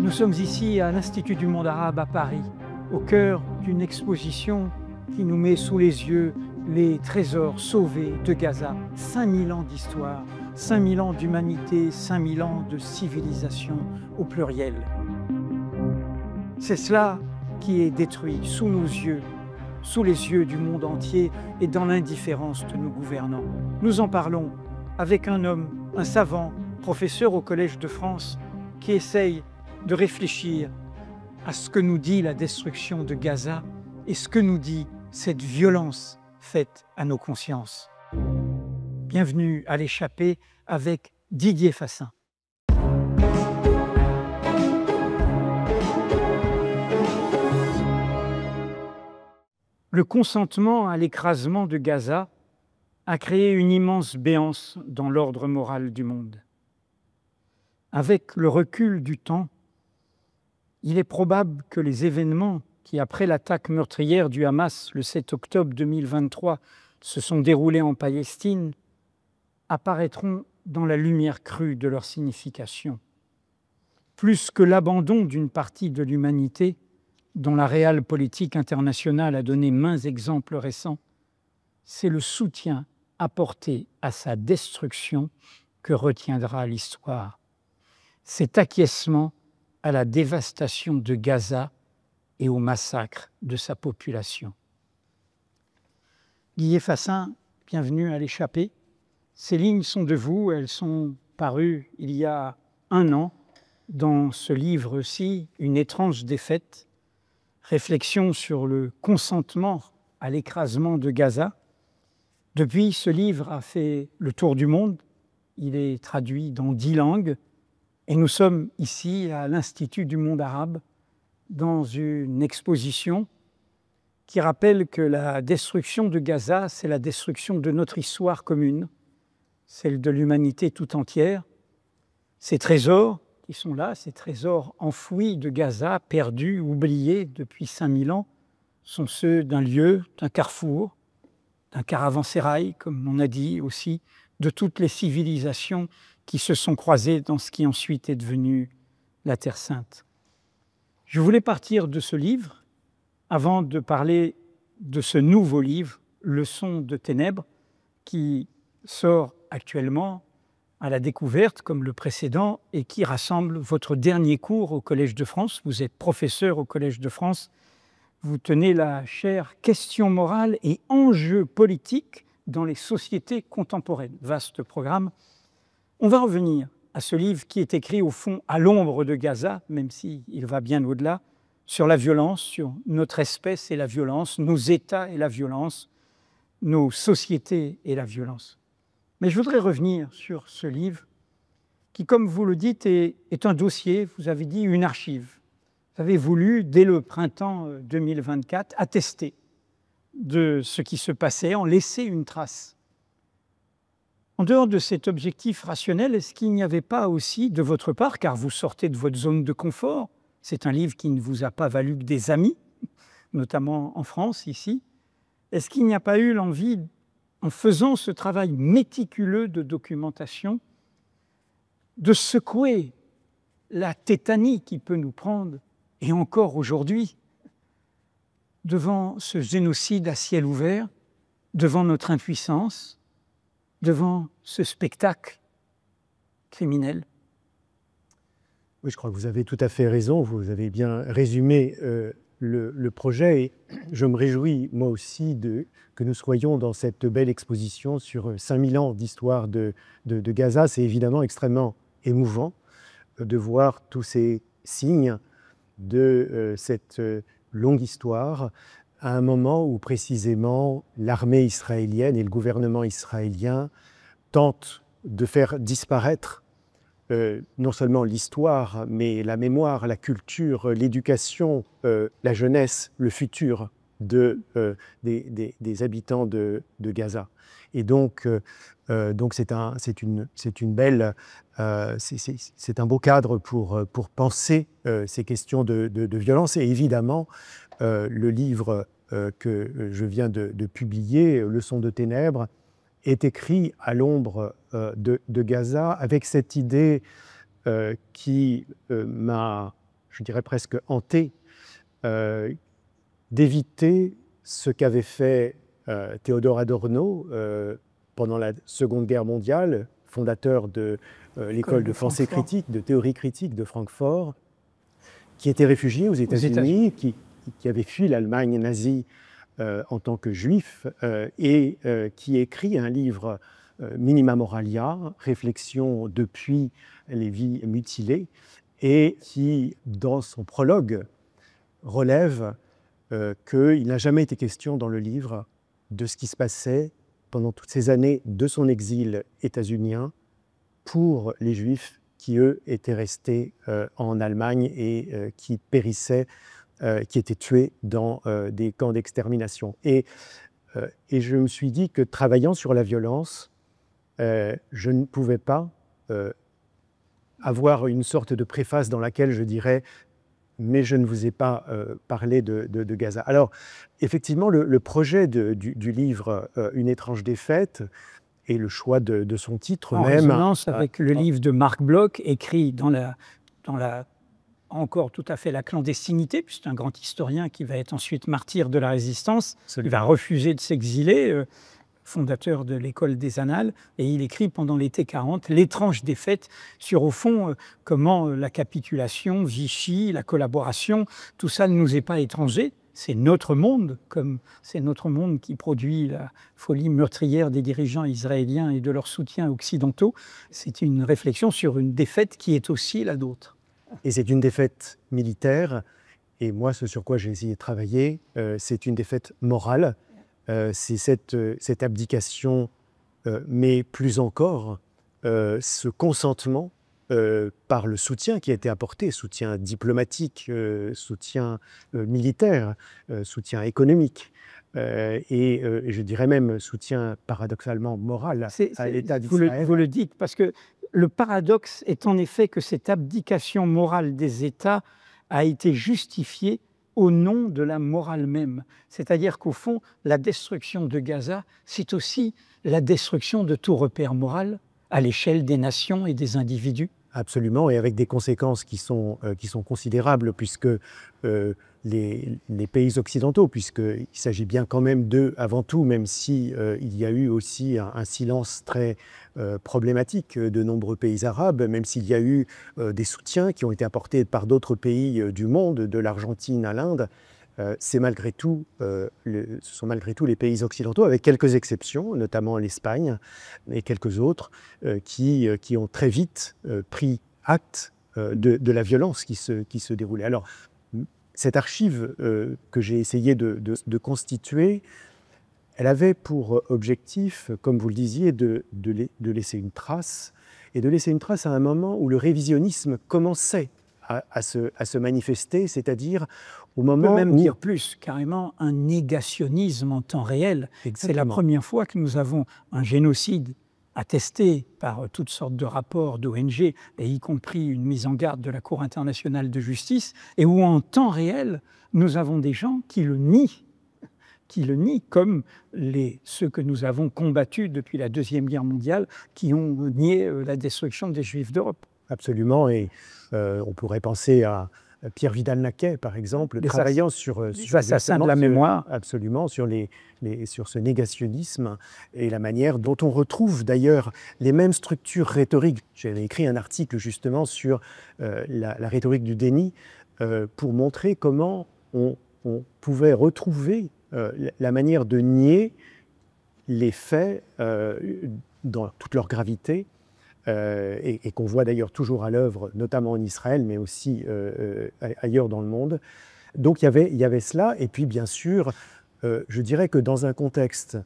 Nous sommes ici à l'Institut du monde arabe à Paris, au cœur d'une exposition qui nous met sous les yeux les trésors sauvés de Gaza. 5000 ans d'histoire, 5000 ans d'humanité, 5000 ans de civilisation au pluriel. C'est cela qui est détruit sous nos yeux, sous les yeux du monde entier et dans l'indifférence de nos gouvernants. Nous en parlons avec un homme, un savant, professeur au Collège de France, qui essaye de réfléchir à ce que nous dit la destruction de Gaza et ce que nous dit cette violence faite à nos consciences. Bienvenue à l'échappée avec Didier Fassin. Le consentement à l'écrasement de Gaza a créé une immense béance dans l'ordre moral du monde. Avec le recul du temps, il est probable que les événements qui, après l'attaque meurtrière du Hamas le 7 octobre 2023, se sont déroulés en Palestine, apparaîtront dans la lumière crue de leur signification. Plus que l'abandon d'une partie de l'humanité, dont la réelle politique internationale a donné maints exemples récents, c'est le soutien apporté à sa destruction que retiendra l'histoire. Cet acquiescement à la dévastation de Gaza et au massacre de sa population. Didier Fassin, bienvenue à l'échappée. Ces lignes sont de vous, elles sont parues il y a 1 an dans ce livre-ci, Une étrange défaite, réflexion sur le consentement à l'écrasement de Gaza. Depuis, ce livre a fait le tour du monde, il est traduit dans 10 langues, et nous sommes ici à l'Institut du monde arabe dans une exposition qui rappelle que la destruction de Gaza, c'est la destruction de notre histoire commune, celle de l'humanité tout entière. Ces trésors qui sont là, ces trésors enfouis de Gaza, perdus, oubliés depuis 5000 ans, sont ceux d'un lieu, d'un carrefour, d'un caravansérail, comme on a dit aussi, de toutes les civilisations qui se sont croisées dans ce qui ensuite est devenu la Terre Sainte. Je voulais partir de ce livre avant de parler de ce nouveau livre, Leçons de ténèbres, qui sort actuellement à la découverte comme le précédent et qui rassemble votre dernier cours au Collège de France. Vous êtes professeur au Collège de France. Vous tenez la chaire Questions morales et enjeux politiques dans les sociétés contemporaines. Vaste programme. On va revenir à ce livre qui est écrit au fond à l'ombre de Gaza, même s'il va bien au-delà, sur la violence, sur notre espèce et la violence, nos États et la violence, nos sociétés et la violence. Mais je voudrais revenir sur ce livre qui, comme vous le dites, est un dossier, vous avez dit une archive. Vous avez voulu, dès le printemps 2024, attester de ce qui se passait, en laisser une trace. En dehors de cet objectif rationnel, est-ce qu'il n'y avait pas aussi de votre part, car vous sortez de votre zone de confort, c'est un livre qui ne vous a pas valu que des amis, notamment en France, ici, est-ce qu'il n'y a pas eu l'envie, en faisant ce travail méticuleux de documentation, de secouer la tétanie qui peut nous prendre, et encore aujourd'hui, devant ce génocide à ciel ouvert, devant notre impuissance, devant ce spectacle criminel? Oui, je crois que vous avez tout à fait raison. Vous avez bien résumé le projet. Et je me réjouis, moi aussi, que nous soyons dans cette belle exposition sur 5000 ans d'histoire de Gaza. C'est évidemment extrêmement émouvant de voir tous ces signes de cette longue histoire à un moment où précisément l'armée israélienne et le gouvernement israélien tentent de faire disparaître non seulement l'histoire, mais la mémoire, la culture, l'éducation, la jeunesse, le futur des habitants de Gaza. Et donc c'est un beau cadre pour penser ces questions de violence. Et évidemment, le livre que je viens de publier, Leçons de ténèbres, est écrit à l'ombre de Gaza avec cette idée qui m'a je dirais presque hanté, d'éviter ce qu'avait fait Théodore Adorno pendant la Seconde Guerre mondiale, fondateur de l'école de pensée critique, de théorie critique de Francfort, qui était réfugié aux États-Unis, qui avait fui l'Allemagne nazie en tant que juif, et qui écrit un livre Minima Moralia, réflexion depuis les vies mutilées, et qui, dans son prologue, relève qu'il n'a jamais été question dans le livre de ce qui se passait pendant toutes ces années de son exil états-unien pour les Juifs qui, eux, étaient restés en Allemagne et qui périssaient, qui étaient tués dans des camps d'extermination. Et je me suis dit que, travaillant sur la violence, je ne pouvais pas avoir une sorte de préface dans laquelle je dirais « mais je ne vous ai pas parlé de Gaza ». Alors, effectivement, le projet du livre « Une étrange défaite » et le choix de son titre en même… En résonance avec le livre de Marc Bloch, écrit dans la encore tout à fait la clandestinité, puisque c'est un grand historien qui va être ensuite martyr de la résistance. Il va refuser de s'exiler, fondateur de l'école des Annales, et il écrit pendant l'été 40 l'étrange défaite sur, au fond, comment la capitulation, Vichy, la collaboration, tout ça ne nous est pas étranger. C'est notre monde, comme c'est notre monde qui produit la folie meurtrière des dirigeants israéliens et de leurs soutiens occidentaux. C'est une réflexion sur une défaite qui est aussi la nôtre. Et c'est une défaite militaire, et moi, ce sur quoi j'ai essayé de travailler, c'est une défaite morale. C'est cette abdication, mais plus encore, ce consentement par le soutien qui a été apporté, soutien diplomatique, soutien militaire, soutien économique, et je dirais même soutien paradoxalement moral à l'État d'Israël. Vous le dites, parce que le paradoxe est en effet que cette abdication morale des États a été justifiée au nom de la morale même. C'est-à-dire qu'au fond, la destruction de Gaza, c'est aussi la destruction de tout repère moral à l'échelle des nations et des individus. Absolument, et avec des conséquences qui sont considérables, puisque les pays occidentaux, puisqu'il s'agit bien quand même d'eux avant tout, même si il y a eu aussi un silence très problématique de nombreux pays arabes, même s'il y a eu des soutiens qui ont été apportés par d'autres pays du monde, de l'Argentine à l'Inde, ce sont malgré tout les pays occidentaux, avec quelques exceptions, notamment l'Espagne et quelques autres, qui ont très vite pris acte de la violence qui se déroulait. Alors, cette archive que j'ai essayé de constituer, elle avait pour objectif, comme vous le disiez, de laisser une trace, et de laisser une trace à un moment où le révisionnisme commençait à se manifester, c'est-à-dire au moment où… On peut même dire plus, carrément un négationnisme en temps réel. C'est la première fois que nous avons un génocide attesté par toutes sortes de rapports d'ONG, et y compris une mise en garde de la Cour internationale de justice, et où en temps réel, nous avons des gens qui le nient, comme ceux que nous avons combattus depuis la Deuxième Guerre mondiale, qui ont nié la destruction des Juifs d'Europe. Absolument, et on pourrait penser à Pierre Vidal-Naquet, par exemple, travaillant sur l'assassin de la mémoire. Absolument, sur ce négationnisme et la manière dont on retrouve d'ailleurs les mêmes structures rhétoriques. J'avais écrit un article justement sur la rhétorique du déni pour montrer comment on pouvait retrouver la manière de nier les faits dans toute leur gravité, et qu'on voit d'ailleurs toujours à l'œuvre, notamment en Israël, mais aussi ailleurs dans le monde. Donc il y avait cela, et puis bien sûr, je dirais que dans un contexte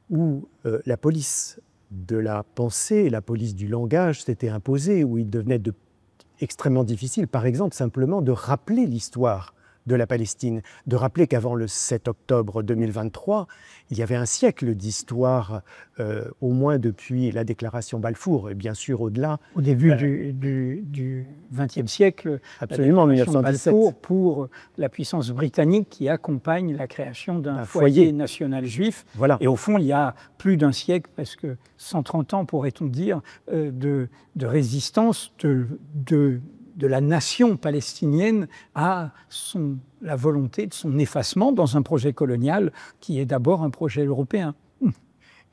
où la police de la pensée, la police du langage s'était imposée, où il devenait extrêmement difficile, par exemple, simplement de rappeler l'histoire de la Palestine, de rappeler qu'avant le 7 octobre 2023, il y avait un siècle d'histoire, au moins depuis la déclaration Balfour, et bien sûr au-delà. Au début du XXe siècle, absolument, 1917. Balfour pour la puissance britannique qui accompagne la création d'un foyer national juif. Voilà. Et au fond, il y a plus d'un siècle, presque 130 ans, pourrait-on dire, de résistance, de la nation palestinienne à la volonté de son effacement dans un projet colonial qui est d'abord un projet européen.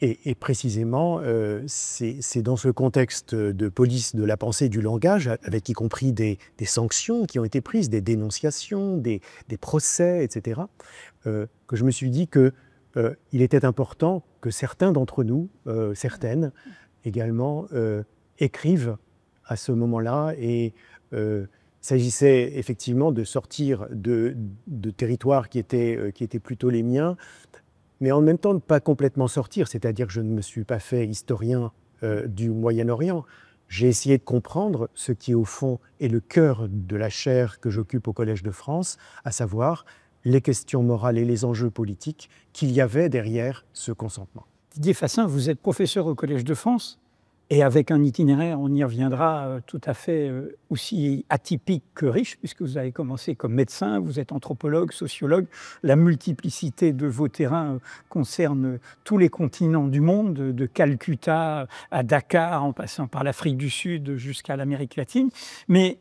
Et précisément, c'est dans ce contexte de police de la pensée et du langage, avec y compris des sanctions qui ont été prises, des dénonciations, des procès, etc., que je me suis dit qu'il était important que certains d'entre nous, certaines également, écrivent à ce moment-là. Et il s'agissait effectivement de sortir de territoires qui étaient plutôt les miens, mais en même temps de ne pas complètement sortir, c'est-à-dire que je ne me suis pas fait historien du Moyen-Orient. J'ai essayé de comprendre ce qui, au fond, est le cœur de la chaire que j'occupe au Collège de France, à savoir les questions morales et les enjeux politiques qu'il y avait derrière ce consentement. Didier Fassin, vous êtes professeur au Collège de France, et avec un itinéraire, on y reviendra, tout à fait aussi atypique que riche, puisque vous avez commencé comme médecin, vous êtes anthropologue, sociologue. La multiplicité de vos terrains concerne tous les continents du monde, de Calcutta à Dakar, en passant par l'Afrique du Sud jusqu'à l'Amérique latine. Mais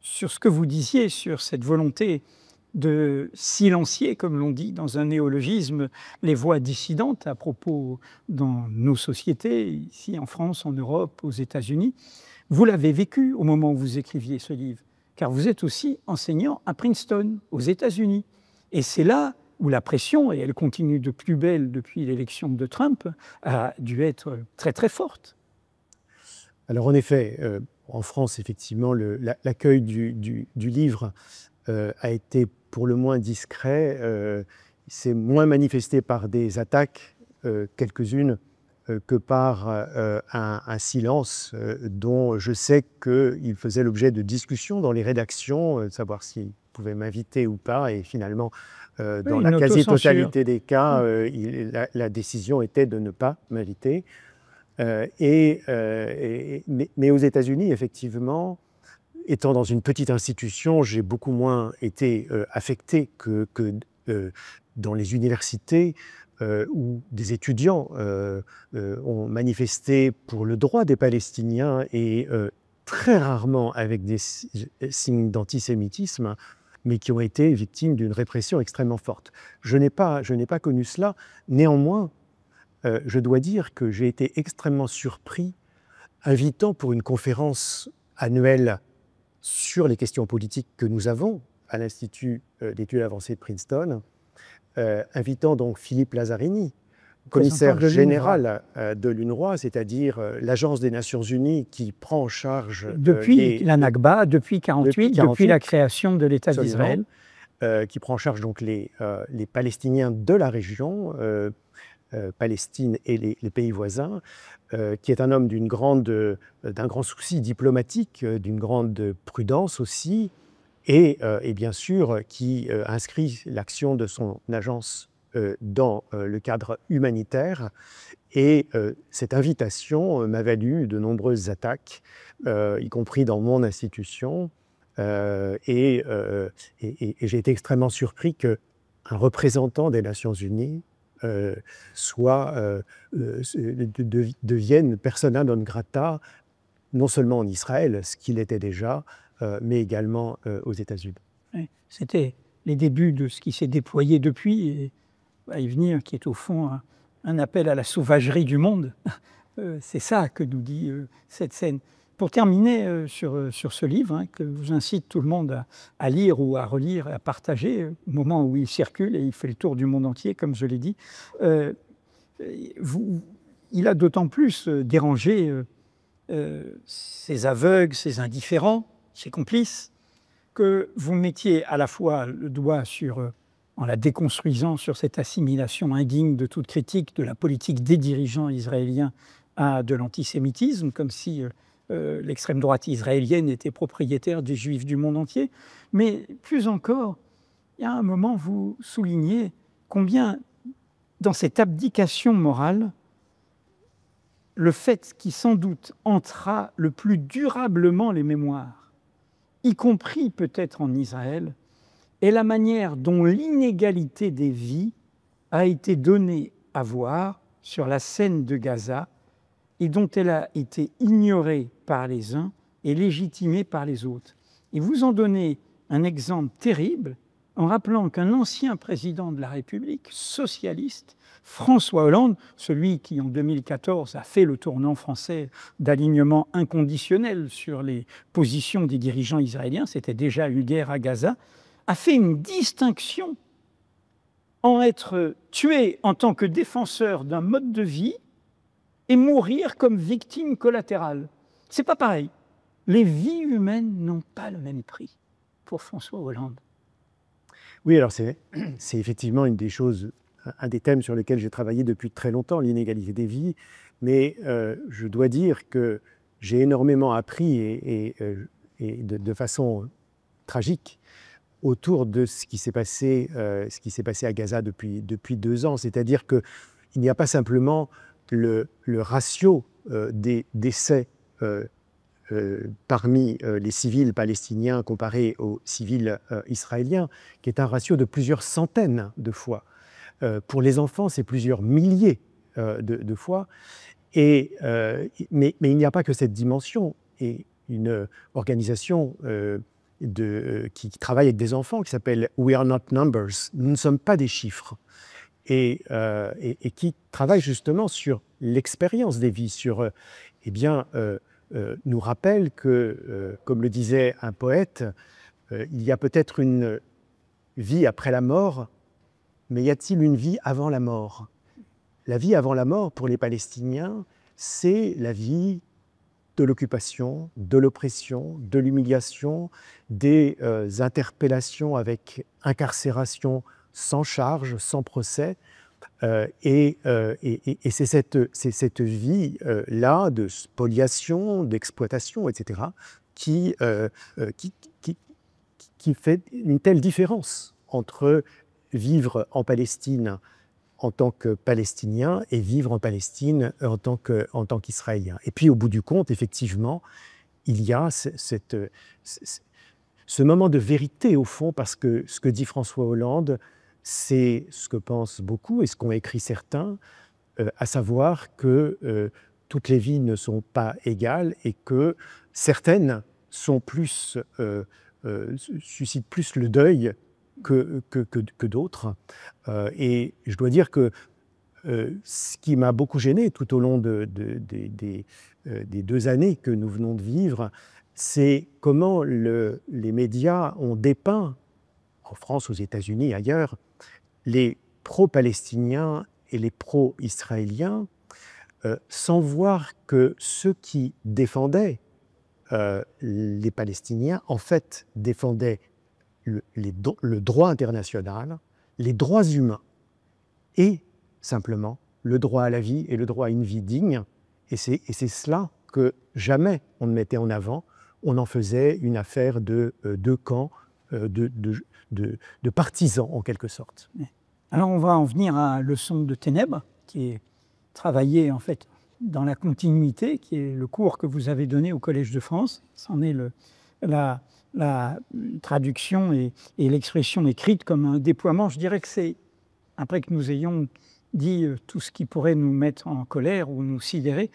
sur ce que vous disiez, sur cette volonté de silencier, comme l'on dit dans un néologisme, les voix dissidentes à propos dans nos sociétés, ici en France, en Europe, aux États-Unis. Vous l'avez vécu au moment où vous écriviez ce livre, car vous êtes aussi enseignant à Princeton, aux États-Unis. Et c'est là où la pression, et elle continue de plus belle depuis l'élection de Trump, a dû être très très forte. Alors en effet, en France, effectivement, l'accueil du livre a été pour le moins discret. C'est moins manifesté par des attaques, quelques-unes, que par un silence dont je sais qu'il faisait l'objet de discussions dans les rédactions, de savoir s'ils pouvaient m'inviter ou pas. Et finalement, dans la quasi-totalité des cas, la décision était de ne pas m'inviter. Mais aux États-Unis, effectivement, étant dans une petite institution, j'ai beaucoup moins été affecté que dans les universités où des étudiants ont manifesté pour le droit des Palestiniens et très rarement avec des signes d'antisémitisme, mais qui ont été victimes d'une répression extrêmement forte. Je n'ai pas connu cela. Néanmoins, je dois dire que j'ai été extrêmement surpris, invitant pour une conférence annuelle sur les questions politiques que nous avons à l'Institut d'études avancées de Princeton, invitant donc Philippe Lazzarini, commissaire général de l'UNRWA, c'est-à-dire l'agence des Nations Unies qui prend en charge... Depuis la Nakba, depuis 1948, depuis la création de l'État d'Israël. Qui prend en charge donc les Palestiniens de la région, Palestine et les pays voisins, qui est un homme d'un grand souci diplomatique, d'une grande prudence aussi, et bien sûr qui inscrit l'action de son agence dans le cadre humanitaire. Et cette invitation m'a valu de nombreuses attaques, y compris dans mon institution, et j'ai été extrêmement surpris qu'un représentant des Nations Unies devienne persona non grata, non seulement en Israël, ce qu'il était déjà, mais également aux États-Unis. Oui, c'était les débuts de ce qui s'est déployé depuis, et va y venir, qui est au fond un appel à la sauvagerie du monde. C'est ça que nous dit cette scène. Pour terminer sur ce livre, que je vous incite tout le monde à lire ou à relire, à partager, au moment où il circule, et il fait le tour du monde entier, comme je l'ai dit, il a d'autant plus dérangé ses aveugles, ses indifférents, ses complices, que vous mettiez à la fois le doigt en la déconstruisant sur cette assimilation indigne de toute critique de la politique des dirigeants israéliens à de l'antisémitisme, comme si l'extrême droite israélienne était propriétaire des Juifs du monde entier. Mais plus encore, il y a un moment, vous soulignez combien, dans cette abdication morale, le fait qui sans doute hantera le plus durablement les mémoires, y compris peut-être en Israël, est la manière dont l'inégalité des vies a été donnée à voir sur la scène de Gaza et dont elle a été ignorée par les uns et légitimée par les autres. Et vous en donnez un exemple terrible en rappelant qu'un ancien président de la République, socialiste, François Hollande, celui qui en 2014 a fait le tournant français d'alignement inconditionnel sur les positions des dirigeants israéliens, c'était déjà une guerre à Gaza, a fait une distinction en être tué en tant que défenseur d'un mode de vie et mourir comme victime collatérale. C'est pas pareil. Les vies humaines n'ont pas le même prix pour François Hollande. Oui, alors c'est effectivement une des choses, un des thèmes sur lesquels j'ai travaillé depuis très longtemps, l'inégalité des vies. Mais je dois dire que j'ai énormément appris et de façon tragique autour de ce qui s'est passé à Gaza depuis 2 ans. C'est-à-dire qu'il n'y a pas simplement le ratio des décès parmi les civils palestiniens comparé aux civils israéliens, qui est un ratio de plusieurs centaines de fois. Pour les enfants, c'est plusieurs milliers de fois. Mais il n'y a pas que cette dimension. Et une organisation qui travaille avec des enfants qui s'appelle We Are Not Numbers, nous ne sommes pas des chiffres, et qui travaille justement sur l'expérience des vies, sur nous rappelle que, comme le disait un poète, il y a peut-être une vie après la mort, mais y a-t-il une vie avant la mort? La vie avant la mort, pour les Palestiniens, c'est la vie de l'occupation, de l'oppression, de l'humiliation, des interpellations avec incarcération sans charge, sans procès. Et c'est cette vie-là de spoliation, d'exploitation, etc., qui fait une telle différence entre vivre en Palestine en tant que Palestinien et vivre en Palestine en tant qu'Israélien. Et puis, au bout du compte, effectivement, il y a ce moment de vérité, au fond, parce que ce que dit François Hollande, c'est ce que pensent beaucoup et ce qu'ont écrit certains, à savoir que toutes les vies ne sont pas égales et que certaines sont suscitent plus le deuil que d'autres. Et je dois dire que ce qui m'a beaucoup gêné tout au long des 2 années que nous venons de vivre, c'est comment les médias ont dépeint, en France, aux États-Unis, ailleurs, les pro-palestiniens et les pro-israéliens, sans voir que ceux qui défendaient les Palestiniens, en fait, défendaient le droit international, les droits humains et simplement le droit à la vie et le droit à une vie digne. Et c'est cela que jamais on ne mettait en avant. On en faisait une affaire de 2 camps, de partisans en quelque sorte. Alors on va en venir à Leçon de ténèbres, qui est travaillé en fait dans la continuité, qui est le cours que vous avez donné au Collège de France. C'en est la traduction et l'expression écrite comme un déploiement. Je dirais que c'est, après que nous ayons dit tout ce qui pourrait nous mettre en colère ou nous sidérer,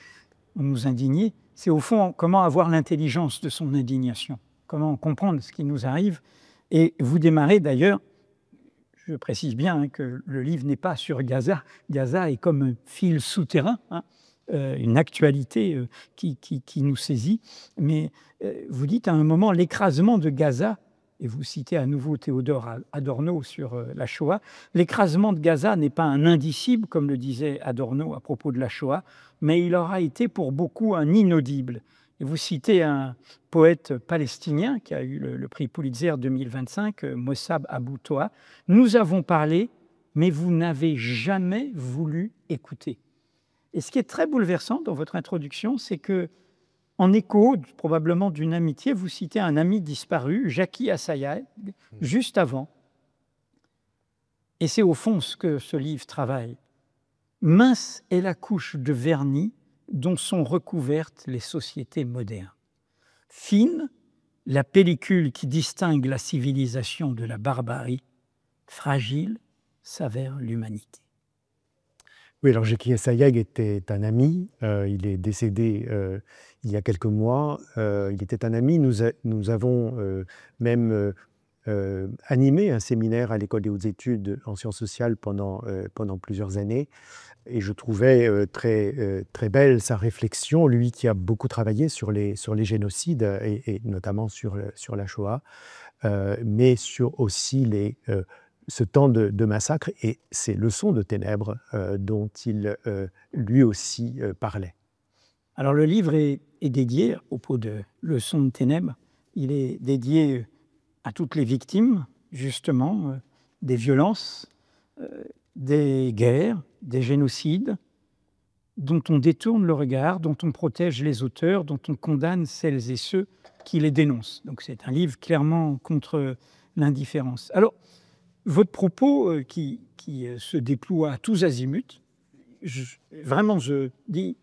ou nous indigner, c'est au fond comment avoir l'intelligence de son indignation, comment comprendre ce qui nous arrive. Et vous démarrez d'ailleurs, je précise bien que le livre n'est pas sur Gaza. Gaza est comme un fil souterrain, une actualité qui nous saisit. Mais vous dites à un moment l'écrasement de Gaza, et vous citez à nouveau Théodore Adorno sur la Shoah, l'écrasement de Gaza n'est pas un indicible, comme le disait Adorno à propos de la Shoah, mais il aura été pour beaucoup un inaudible. Et vous citez un poète palestinien qui a eu le prix Pulitzer 2025, Mossab Abou Toa. « Nous avons parlé, mais vous n'avez jamais voulu écouter. » Et ce qui est très bouleversant dans votre introduction, c'est que, en écho probablement d'une amitié, vous citez un ami disparu, Jackie Assayag, juste avant. Et c'est au fond ce que ce livre travaille. Mince est la couche de vernis dont sont recouvertes les sociétés modernes. Fine, la pellicule qui distingue la civilisation de la barbarie. Fragile s'avère l'humanité. Oui, alors Jekyll Sayegh était un ami. Il est décédé il y a quelques mois. Il était un ami. Nous avons même animé un séminaire à l'École des hautes études en sciences sociales pendant plusieurs années. Et je trouvais très belle sa réflexion, lui qui a beaucoup travaillé sur les génocides et notamment sur la Shoah, mais sur aussi ce temps de massacre et ces leçons de ténèbres dont il lui aussi parlait. Alors le livre est dédié, à propos de leçons de ténèbres, il est dédié à toutes les victimes, justement, des violences, des guerres, des génocides, dont on détourne le regard, dont on protège les auteurs, dont on condamne celles et ceux qui les dénoncent. Donc c'est un livre clairement contre l'indifférence. Alors, votre propos qui se déploie à tous azimuts, vraiment je dis,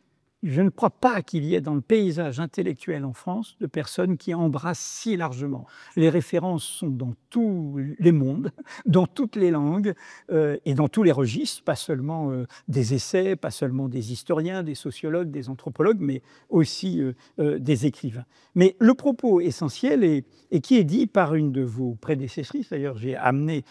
je ne crois pas qu'il y ait dans le paysage intellectuel en France de personnes qui embrassent si largement. Les références sont dans tous les mondes, dans toutes les langues et dans tous les registres, pas seulement des essais, pas seulement des historiens, des sociologues, des anthropologues, mais aussi des écrivains. Mais le propos essentiel et qui est dit par une de vos prédécessrices, d'ailleurs j'ai amené,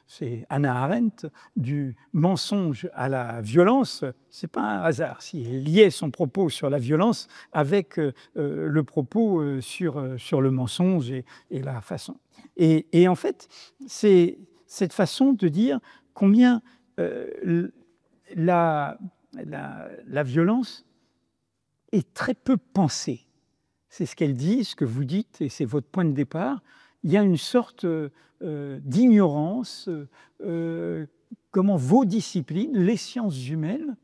c'est Hannah Arendt, du mensonge à la violence, c'est pas un hasard s'il liait son propos sur la violence avec le propos sur le mensonge et la façon. Et en fait, c'est cette façon de dire combien la violence est très peu pensée. C'est ce qu'elle dit, ce que vous dites, et c'est votre point de départ. Il y a une sorte d'ignorance, comment vos disciplines, les sciences humaines,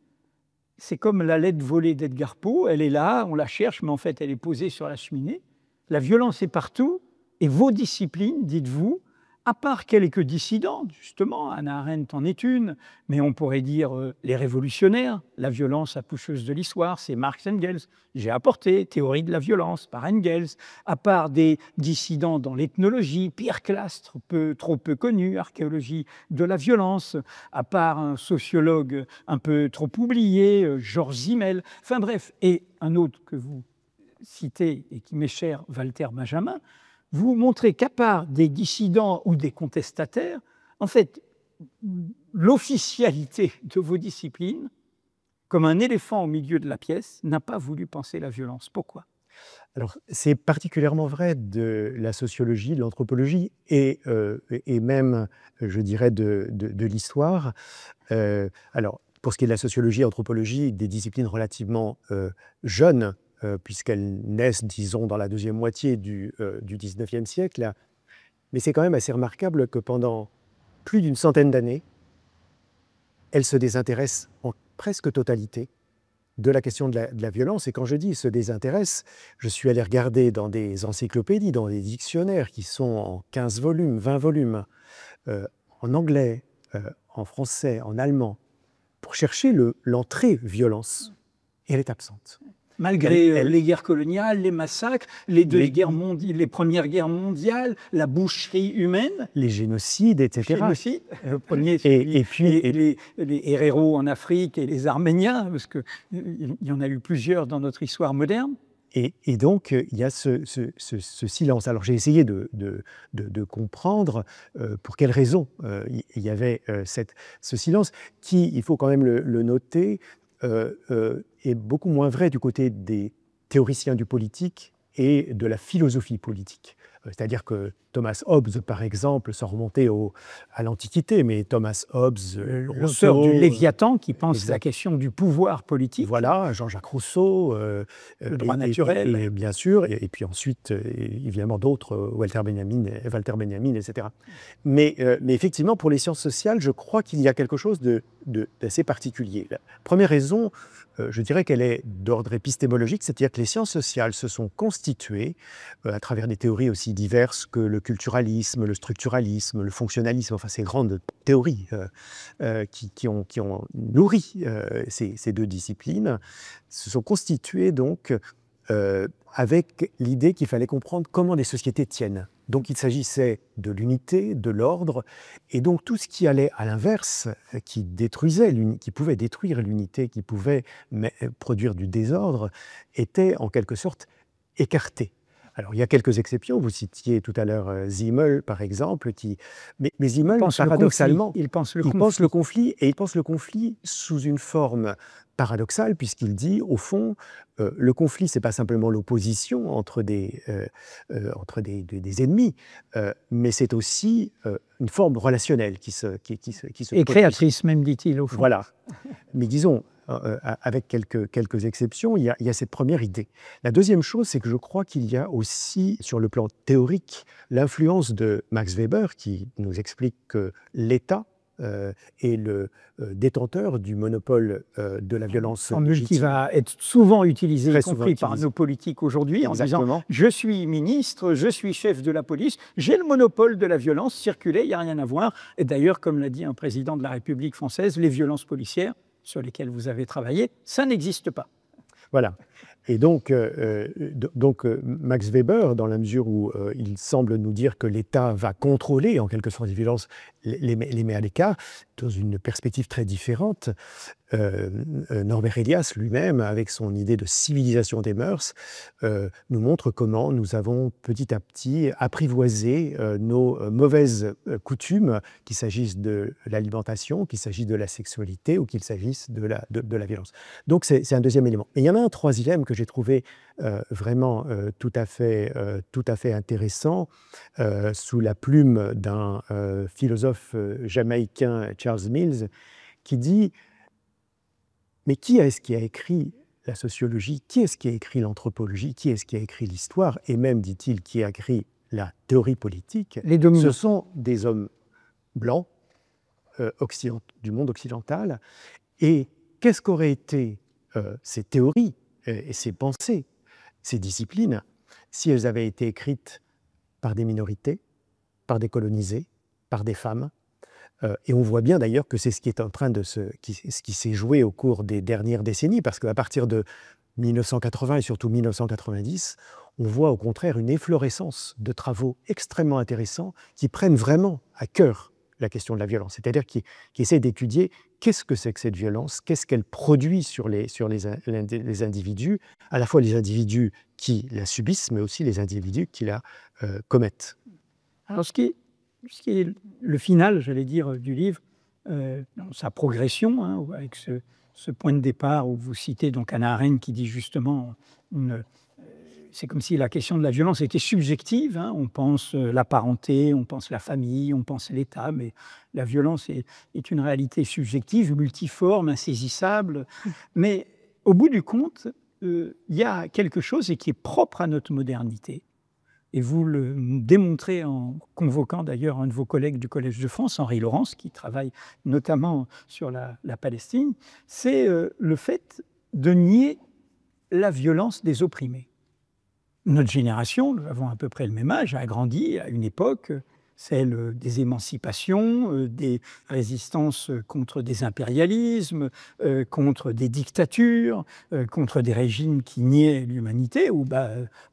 c'est comme la lettre volée d'Edgar Poe, elle est là, on la cherche, mais en fait elle est posée sur la cheminée. La violence est partout, et vos disciplines, dites-vous, à part quelques dissidents, justement, Hannah Arendt en est une, mais on pourrait dire les révolutionnaires, la violence accoucheuse de l'histoire, c'est Marx Engels. J'ai apporté Théorie de la violence par Engels, à part des dissidents dans l'ethnologie, Pierre Clastres, trop peu connu, archéologie de la violence, à part un sociologue un peu trop oublié, Georges Simmel, enfin bref, et un autre que vous citez et qui m'est cher, Walter Benjamin. Vous montrez qu'à part des dissidents ou des contestataires, en fait, l'officialité de vos disciplines, comme un éléphant au milieu de la pièce, n'a pas voulu penser la violence. Pourquoi ? Alors, c'est particulièrement vrai de la sociologie, de l'anthropologie et même, je dirais, de l'histoire. Alors, pour ce qui est de la sociologie et l'anthropologie, des disciplines relativement jeunes, puisqu'elles naissent, disons, dans la deuxième moitié du XIXe siècle. Mais c'est quand même assez remarquable que pendant plus d'une centaine d'années, elles se désintéressent en presque totalité de la question de la violence. Et quand je dis se désintéressent, je suis allé regarder dans des encyclopédies, dans des dictionnaires qui sont en 15 volumes, 20 volumes, en anglais, en français, en allemand, pour chercher l'entrée violence. Et elle est absente. Malgré les guerres coloniales, les massacres, les premières guerres mondiales, la boucherie humaine. Les génocides, etc. Génocide, le premier, les héros en Afrique et les Arméniens, parce qu'il y en a eu plusieurs dans notre histoire moderne. Et donc, il y a ce silence. Alors, j'ai essayé de comprendre pour quelles raisons il y avait ce silence, qui, il faut quand même le noter, est beaucoup moins vrai du côté des théoriciens du politique et de la philosophie politique. C'est-à-dire que Thomas Hobbes, par exemple, sans remonter à l'Antiquité, mais Thomas Hobbes, l'auteur du Léviathan, qui pense la question du pouvoir politique. Voilà, Jean-Jacques Rousseau. Le droit naturel. Et bien sûr, et puis ensuite, évidemment, d'autres, Walter Benjamin, etc. Mais effectivement, pour les sciences sociales, je crois qu'il y a quelque chose d'assez particulier. La première raison, je dirais qu'elle est d'ordre épistémologique, c'est-à-dire que les sciences sociales se sont constituées à travers des théories aussi diverses que le culturalisme, le structuralisme, le fonctionnalisme, enfin ces grandes théories qui ont nourri ces deux disciplines, se sont constituées donc avec l'idée qu'il fallait comprendre comment des sociétés tiennent. Donc il s'agissait de l'unité, de l'ordre, et donc tout ce qui allait à l'inverse, qui pouvait détruire l'unité, qui pouvait produire du désordre, était en quelque sorte écarté. Alors, il y a quelques exceptions. Vous citiez tout à l'heure Simmel, par exemple, mais Simmel, paradoxalement, il pense le conflit, et il pense le conflit sous une forme paradoxale, puisqu'il dit, au fond, le conflit, ce n'est pas simplement l'opposition entre des ennemis, mais c'est aussi une forme relationnelle qui se et créatrice, même, dit-il, au fond. Voilà. Mais disons, avec quelques exceptions, il y a cette première idée. La deuxième chose, c'est que je crois qu'il y a aussi, sur le plan théorique, l'influence de Max Weber, qui nous explique que l'État est le détenteur du monopole de la violence. Formule qui va être souvent utilisée, y compris par nos politiques aujourd'hui, en disant « je suis ministre, je suis chef de la police, j'ai le monopole de la violence, circuler, il n'y a rien à voir ». Et d'ailleurs, comme l'a dit un président de la République française, les violences policières, sur lesquelles vous avez travaillé, ça n'existe pas. Voilà. Et donc Max Weber, dans la mesure où il semble nous dire que l'État va contrôler, en quelque sorte, les violences, les met à l'écart, dans une perspective très différente, Norbert Elias lui-même, avec son idée de civilisation des mœurs, nous montre comment nous avons petit à petit apprivoisé nos mauvaises coutumes, qu'il s'agisse de l'alimentation, qu'il s'agisse de la sexualité ou qu'il s'agisse de la violence. Donc c'est un deuxième élément. Et il y en a un troisième que j'ai trouvé vraiment tout à fait intéressant, sous la plume d'un philosophe jamaïcain, Charles Mills, qui dit: mais qui est-ce qui a écrit la sociologie? Qui est-ce qui a écrit l'anthropologie? Qui est-ce qui a écrit l'histoire? Et même, dit-il, qui a écrit la théorie politique? Les dominants. Ce sont des hommes blancs du monde occidental. Et qu'est-ce qu'auraient été ces théories et ces pensées, ces disciplines, si elles avaient été écrites par des minorités, par des colonisés, par des femmes? Et on voit bien d'ailleurs que c'est ce qui est en train de ce qui s'est joué au cours des dernières décennies, parce qu'à partir de 1980 et surtout 1990, on voit au contraire une efflorescence de travaux extrêmement intéressants qui prennent vraiment à cœur la question de la violence, c'est-à-dire qui essaient d'étudier qu'est-ce que c'est que cette violence, qu'est-ce qu'elle produit sur les individus, à la fois les individus qui la subissent, mais aussi les individus qui la commettent. Alors ce qui est le final, j'allais dire, du livre, dans sa progression, hein, avec ce point de départ où vous citez donc Hannah Arendt qui dit justement, c'est comme si la question de la violence était subjective, hein, on pense la parenté, on pense la famille, on pense l'État, mais la violence est une réalité subjective, multiforme, insaisissable. Mais au bout du compte, il y a quelque chose qui est propre à notre modernité. Et vous le démontrez en convoquant d'ailleurs un de vos collègues du Collège de France, Henri Laurence, qui travaille notamment sur la Palestine, c'est le fait de nier la violence des opprimés. Notre génération, nous avons à peu près le même âge, a grandi à une époque, celle des émancipations, des résistances contre des impérialismes, contre des dictatures, contre des régimes qui niaient l'humanité, où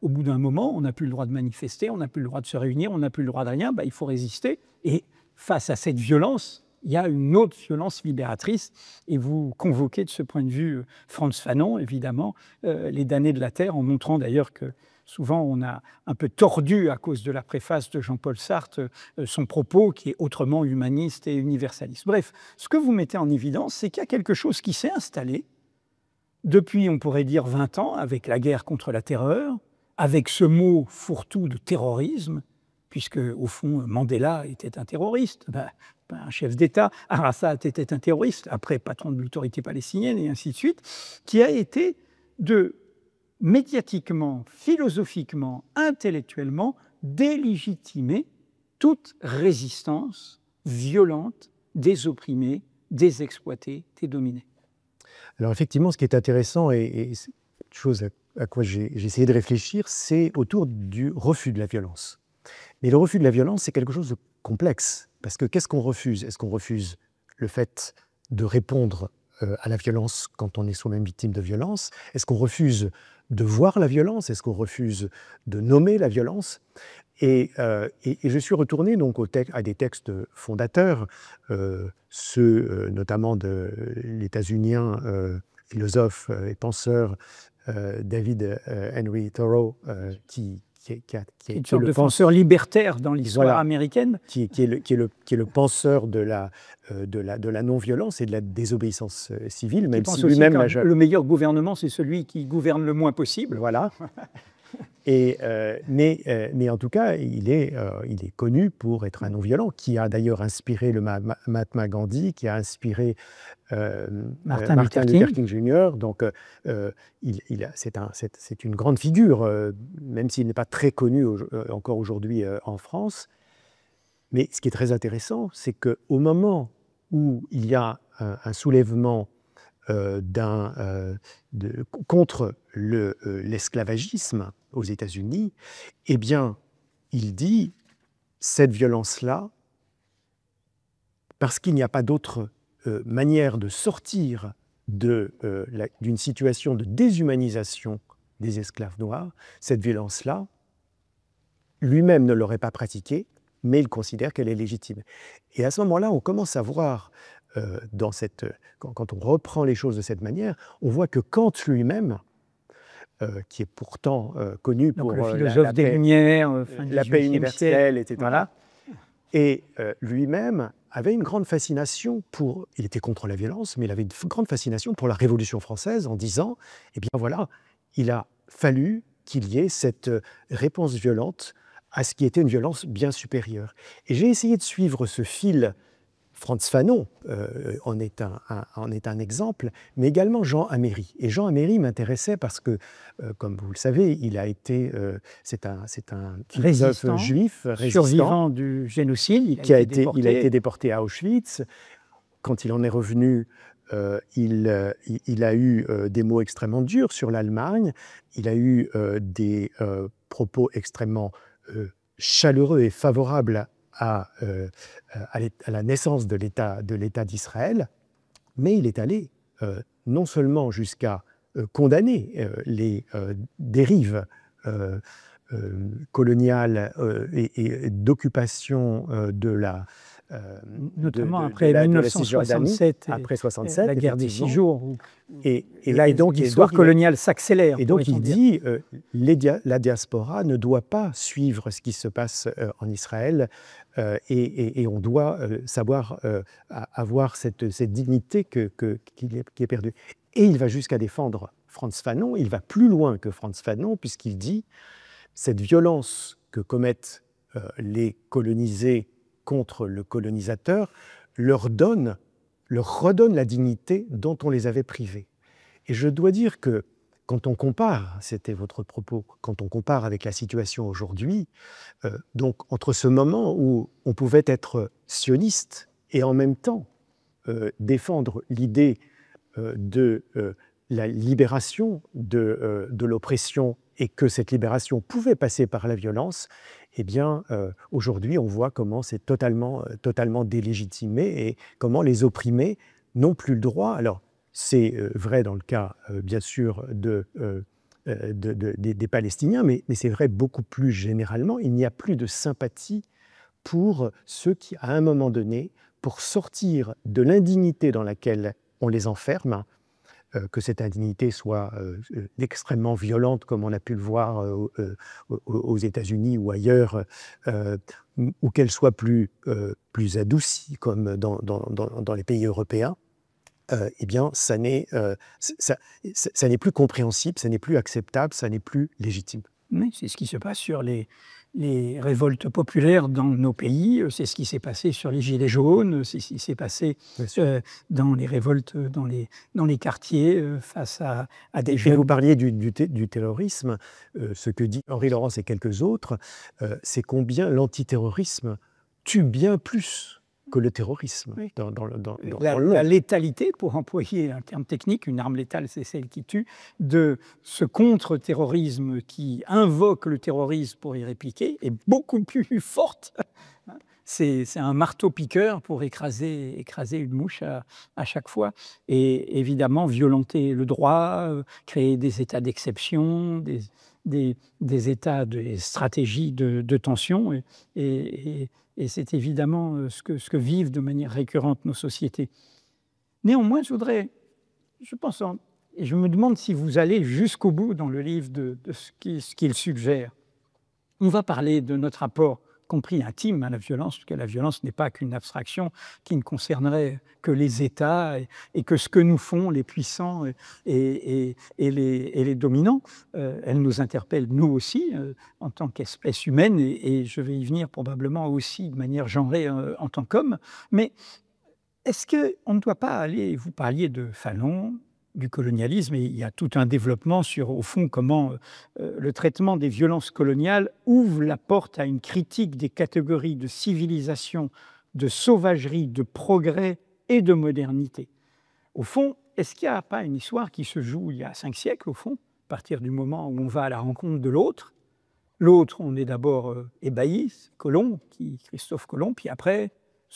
au bout d'un moment, on n'a plus le droit de manifester, on n'a plus le droit de se réunir, on n'a plus le droit de rien, il faut résister. Et face à cette violence, il y a une autre violence libératrice, et vous convoquez de ce point de vue Frantz Fanon, évidemment, les damnés de la terre, en montrant d'ailleurs que souvent, on a un peu tordu, à cause de la préface de Jean-Paul Sartre, son propos qui est autrement humaniste et universaliste. Bref, ce que vous mettez en évidence, c'est qu'il y a quelque chose qui s'est installé depuis, on pourrait dire, 20 ans, avec la guerre contre la terreur, avec ce mot fourre-tout de terrorisme, puisque, au fond, Mandela était un terroriste, un chef d'État, Arafat était un terroriste, après patron de l'autorité palestinienne, et ainsi de suite, qui a été de médiatiquement, philosophiquement, intellectuellement, délégitimer toute résistance violente des opprimés, des exploités, des dominés. Alors effectivement, ce qui est intéressant et chose à quoi j'ai essayé de réfléchir, c'est autour du refus de la violence. Mais le refus de la violence, c'est quelque chose de complexe, parce que qu'est-ce qu'on refuse? Est-ce qu'on refuse le fait de répondre à la violence quand on est soi-même victime de violence? Est-ce qu'on refuse de voir la violence? Est-ce qu'on refuse de nommer la violence? Et je suis retourné donc à des textes fondateurs, ceux notamment de l'états-unien philosophe et penseur David Henry Thoreau, qui est une sorte de penseur libertaire dans l'histoire américaine. Qui est le penseur de la non-violence et de la désobéissance civile, même si lui-même... Le meilleur gouvernement, c'est celui qui gouverne le moins possible. Voilà. Mais en tout cas, il est connu pour être un non-violent, qui a d'ailleurs inspiré le Mahatma Gandhi, qui a inspiré Martin Luther King Jr. Donc, c'est une grande figure, même s'il n'est pas très connu encore aujourd'hui en France. Mais ce qui est très intéressant, c'est qu'au moment où il y a un soulèvement contre l'esclavagisme aux États-Unis, eh bien, il dit cette violence-là, parce qu'il n'y a pas d'autre manière de sortir d'une situation de déshumanisation des esclaves noirs, cette violence-là, lui-même ne l'aurait pas pratiquée, mais il considère qu'elle est légitime. Et à ce moment-là, on commence à voir, quand on reprend les choses de cette manière, on voit que Kant lui-même, qui est pourtant connu pour le philosophe des Lumières, la paix universelle, etc. Voilà. Et lui-même avait une grande fascination il était contre la violence, mais il avait une grande fascination pour la Révolution française en disant, eh bien voilà, il a fallu qu'il y ait cette réponse violente à ce qui était une violence bien supérieure. Et j'ai essayé de suivre ce fil. Frantz Fanon en est un exemple, mais également Jean Améry. Et Jean Améry m'intéressait parce que, comme vous le savez, c'est un philosophe juif résistant, survivant du génocide. Il a été déporté à Auschwitz. Quand il en est revenu, il a eu des mots extrêmement durs sur l'Allemagne. Il a eu des propos extrêmement chaleureux et favorables à la naissance de l'État d'Israël, mais il est allé non seulement jusqu'à condamner les dérives coloniales et d'occupation de la notamment après 1967, après 67, la guerre des 6 jours. Et donc l'histoire coloniale s'accélère. Et donc il dit la diaspora ne doit pas suivre ce qui se passe en Israël et on doit savoir avoir cette dignité qui est perdue. Et il va jusqu'à défendre Frantz Fanon. Il va plus loin que Frantz Fanon puisqu'il dit cette violence que commettent les colonisés contre le colonisateur leur redonne la dignité dont on les avait privés. Et je dois dire que quand on compare, c'était votre propos, quand on compare avec la situation aujourd'hui, donc entre ce moment où on pouvait être sioniste et en même temps défendre l'idée de la libération de l'oppression et que cette libération pouvait passer par la violence, eh bien, aujourd'hui, on voit comment c'est totalement délégitimé et comment les opprimés n'ont plus le droit. Alors, c'est vrai dans le cas, bien sûr, des Palestiniens, mais c'est vrai beaucoup plus généralement. Il n'y a plus de sympathie pour ceux qui, à un moment donné, pour sortir de l'indignité dans laquelle on les enferme, que cette indignité soit extrêmement violente, comme on a pu le voir aux États-Unis ou ailleurs, ou qu'elle soit plus adoucie, comme dans les pays européens, eh bien, ça n'est plus compréhensible, ça n'est plus acceptable, ça n'est plus légitime. Oui, c'est ce qui se passe sur les révoltes populaires dans nos pays, c'est ce qui s'est passé sur les Gilets jaunes, c'est ce qui s'est passé dans les révoltes dans les quartiers face à des jeunes. Vous parliez du terrorisme, ce que dit Henri Laurence et quelques autres, c'est combien l'antiterrorisme tue bien plus que le terrorisme. Oui. La létalité, pour employer un terme technique, une arme létale, c'est celle qui tue, de ce contre-terrorisme qui invoque le terrorisme pour y répliquer, est beaucoup plus forte. C'est un marteau-piqueur pour écraser une mouche à chaque fois. Et évidemment, violenter le droit, créer des états d'exception, des états, des stratégies de tension. Et c'est évidemment ce que vivent de manière récurrente nos sociétés. Néanmoins, je pense, et je me demande si vous allez jusqu'au bout dans le livre de ce qu'il suggère. On va parler de notre rapport, compris intime, à la violence, parce que la violence n'est pas qu'une abstraction qui ne concernerait que les États et que ce que nous font les puissants et les dominants. Elle nous interpelle, nous aussi, en tant qu'espèce humaine, et je vais y venir probablement aussi de manière genrée en tant qu'homme. Mais est-ce qu'on ne doit pas aller, vous parliez de Fanon, du colonialisme, et il y a tout un développement sur, au fond, comment le traitement des violences coloniales ouvre la porte à une critique des catégories de civilisation, de sauvagerie, de progrès et de modernité. Au fond, est-ce qu'il n'y a pas une histoire qui se joue il y a 5 siècles, au fond, à partir du moment où on va à la rencontre de l'autre? L'autre, on est d'abord ébahi, Christophe Colomb, puis après,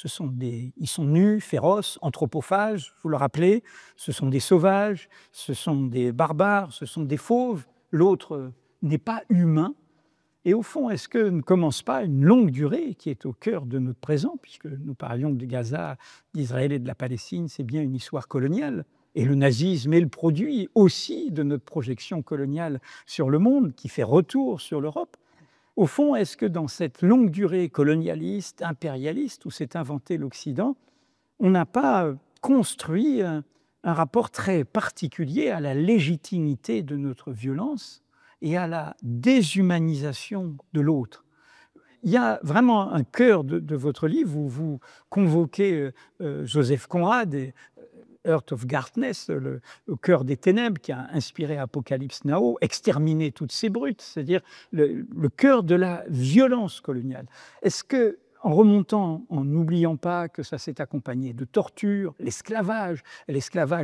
ils sont nus, féroces, anthropophages, vous le rappelez, ce sont des sauvages, ce sont des barbares, ce sont des fauves. L'autre n'est pas humain. Et au fond, est-ce que ne commence pas une longue durée qui est au cœur de notre présent, puisque nous parlions de Gaza, d'Israël et de la Palestine, c'est bien une histoire coloniale. Et le nazisme est le produit aussi de notre projection coloniale sur le monde, qui fait retour sur l'Europe. Au fond, est-ce que dans cette longue durée colonialiste, impérialiste, où s'est inventé l'Occident, on n'a pas construit un rapport très particulier à la légitimité de notre violence et à la déshumanisation de l'autre? Il y a vraiment un cœur de votre livre où vous convoquez Joseph Conrad et Heart of Darkness, au cœur des ténèbres, qui a inspiré Apocalypse Now, exterminer toutes ces brutes, c'est-à-dire le cœur de la violence coloniale. Est-ce que, en remontant, en n'oubliant pas que ça s'est accompagné de torture, l'esclavage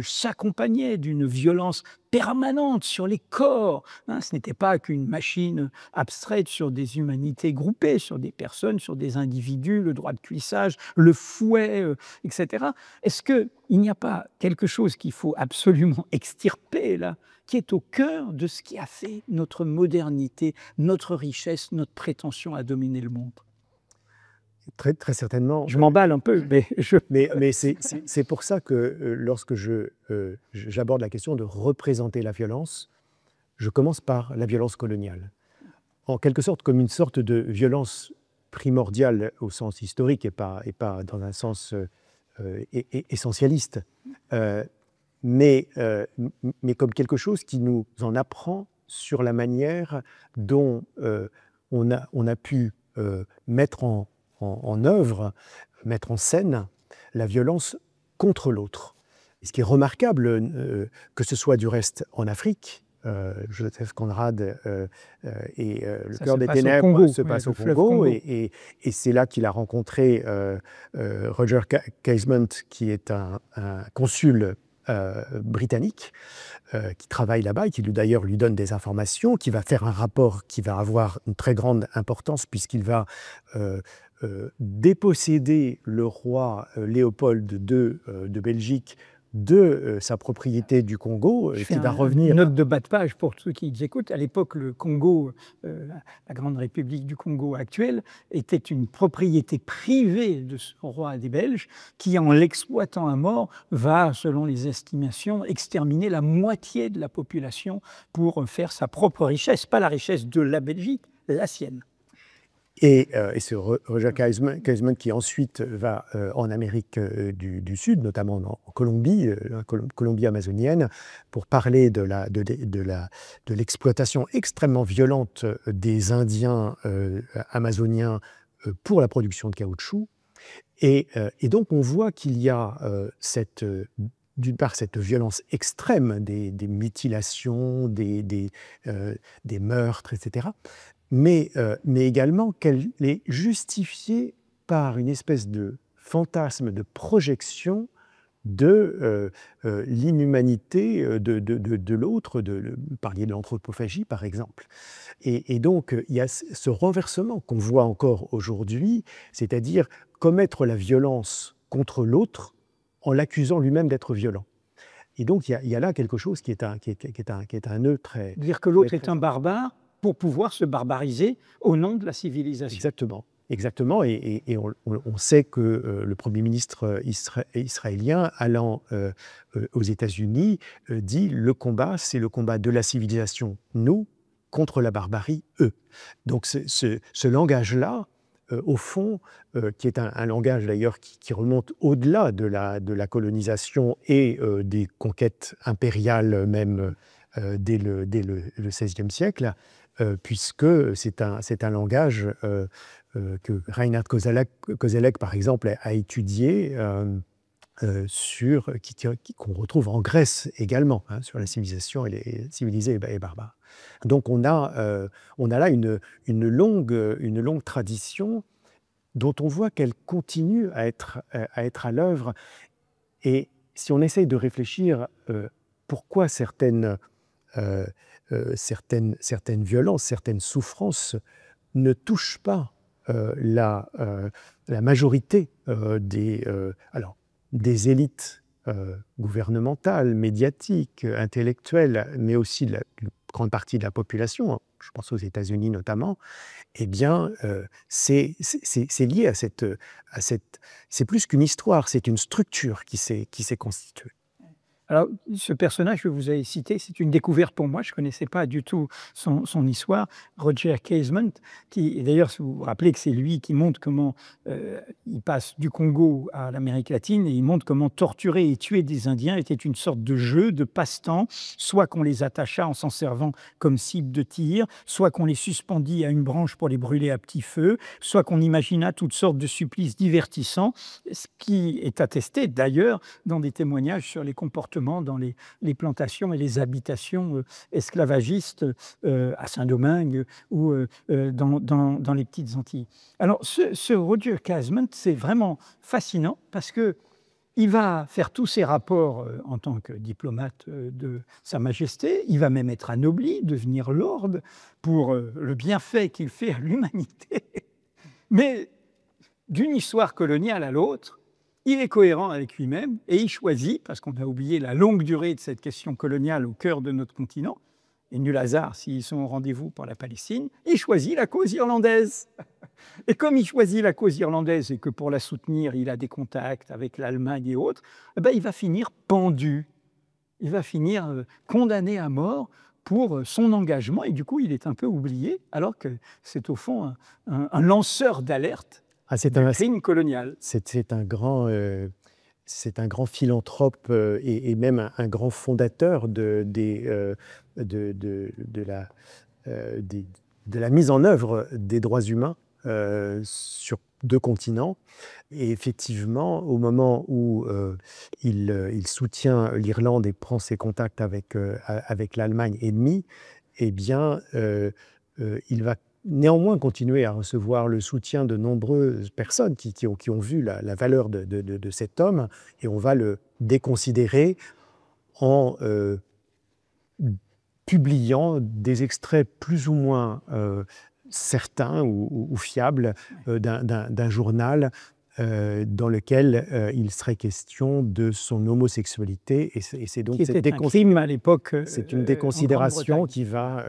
s'accompagnait d'une violence permanente sur les corps, hein, ce n'était pas qu'une machine abstraite sur des humanités groupées, sur des personnes, sur des individus, le droit de cuissage, le fouet, etc. Est-ce qu'il n'y a pas quelque chose qu'il faut absolument extirper là, qui est au cœur de ce qui a fait notre modernité, notre richesse, notre prétention à dominer le monde? Très, très certainement. Je m'emballe un peu, mais c'est pour ça que lorsque j'aborde la question de représenter la violence, je commence par la violence coloniale. En quelque sorte, comme une sorte de violence primordiale au sens historique et pas dans un sens essentialiste, mais comme quelque chose qui nous en apprend sur la manière dont on a pu mettre en œuvre, mettre en scène la violence contre l'autre. Ce qui est remarquable, que ce soit du reste en Afrique, Joseph Conrad et le cœur des ténèbres se passe au Congo, et c'est là qu'il a rencontré Roger Casement, qui est un consul britannique qui travaille là-bas et qui d'ailleurs lui donne des informations, qui va faire un rapport qui va avoir une très grande importance puisqu'il va déposséder le roi Léopold II de Belgique de sa propriété du Congo, qui va revenir. Une note de bas de page pour ceux qui écoutent. À l'époque, le Congo, la Grande République du Congo actuelle, était une propriété privée de ce roi des Belges, qui, en l'exploitant à mort, va, selon les estimations, exterminer la moitié de la population pour faire sa propre richesse, pas la richesse de la Belgique, la sienne. Et c'est Roger Casement qui ensuite va en Amérique du Sud, notamment en Colombie, Colombie amazonienne, pour parler de l'exploitation extrêmement violente des Indiens amazoniens pour la production de caoutchouc. Et donc on voit qu'il y a d'une part cette violence extrême des mutilations, des meurtres, etc., mais également qu'elle est justifiée par une espèce de fantasme de projection de l'inhumanité de l'autre, vous parliez de l'anthropophagie par exemple. Et donc il y a ce renversement qu'on voit encore aujourd'hui, c'est-à-dire commettre la violence contre l'autre en l'accusant lui-même d'être violent. Et donc il y a là quelque chose qui est un nœud très... Dire que l'autre est un barbare, pour pouvoir se barbariser au nom de la civilisation. Exactement. Exactement, et on sait que le Premier ministre israélien, allant aux États-Unis, dit le combat, c'est le combat de la civilisation, nous, contre la barbarie, eux. Donc ce langage-là, au fond, qui est un langage d'ailleurs qui remonte au-delà de la colonisation et des conquêtes impériales même dès le XVIe siècle, puisque c'est un langage que Reinhard Koselleck, par exemple, a étudié, qu'on retrouve en Grèce également, hein, sur la civilisation civilisée et barbare. Donc on a là une longue tradition dont on voit qu'elle continue à être à l'œuvre. Et si on essaye de réfléchir pourquoi certaines violences, certaines souffrances ne touchent pas la majorité des élites gouvernementales, médiatiques, intellectuelles, mais aussi de la grande partie de la population, je pense aux États-Unis notamment, eh bien, c'est lié à cette... C'est plus qu'une histoire, c'est une structure qui s'est constituée. Alors, ce personnage que vous avez cité, c'est une découverte pour moi. Je ne connaissais pas du tout son histoire. Roger Casement, qui, d'ailleurs, si vous vous rappelez que c'est lui qui montre comment il passe du Congo à l'Amérique latine, et il montre comment torturer et tuer des Indiens était une sorte de jeu, de passe-temps, soit qu'on les attacha en s'en servant comme cible de tir, soit qu'on les suspendit à une branche pour les brûler à petit feu, soit qu'on imagina toutes sortes de supplices divertissants, ce qui est attesté d'ailleurs dans des témoignages sur les comportements dans les plantations et les habitations esclavagistes à Saint-Domingue ou dans les petites Antilles. Alors, ce Roger Casement, c'est vraiment fascinant parce qu'il va faire tous ses rapports en tant que diplomate de Sa Majesté. Il va même être anobli, devenir lord pour le bienfait qu'il fait à l'humanité. Mais d'une histoire coloniale à l'autre, il est cohérent avec lui-même et il choisit, parce qu'on a oublié la longue durée de cette question coloniale au cœur de notre continent, et nul hasard s'ils sont au rendez-vous pour la Palestine, il choisit la cause irlandaise. Et comme il choisit la cause irlandaise et que pour la soutenir, il a des contacts avec l'Allemagne et autres, eh ben, il va finir pendu. Il va finir condamné à mort pour son engagement, et du coup, il est un peu oublié, alors que c'est au fond un lanceur d'alerte. C'est un crime colonial. C'est un grand philanthrope et même un grand fondateur de la mise en œuvre des droits humains sur 2 continents. Et effectivement, au moment où il soutient l'Irlande et prend ses contacts avec l'Allemagne ennemie, eh bien, il va néanmoins continuer à recevoir le soutien de nombreuses personnes qui ont vu la valeur de cet homme, et on va le déconsidérer en publiant des extraits plus ou moins certains ou fiables d'un journal dans lequel il serait question de son homosexualité, et c'est donc un crime à l'époque. C'est une déconsidération qui va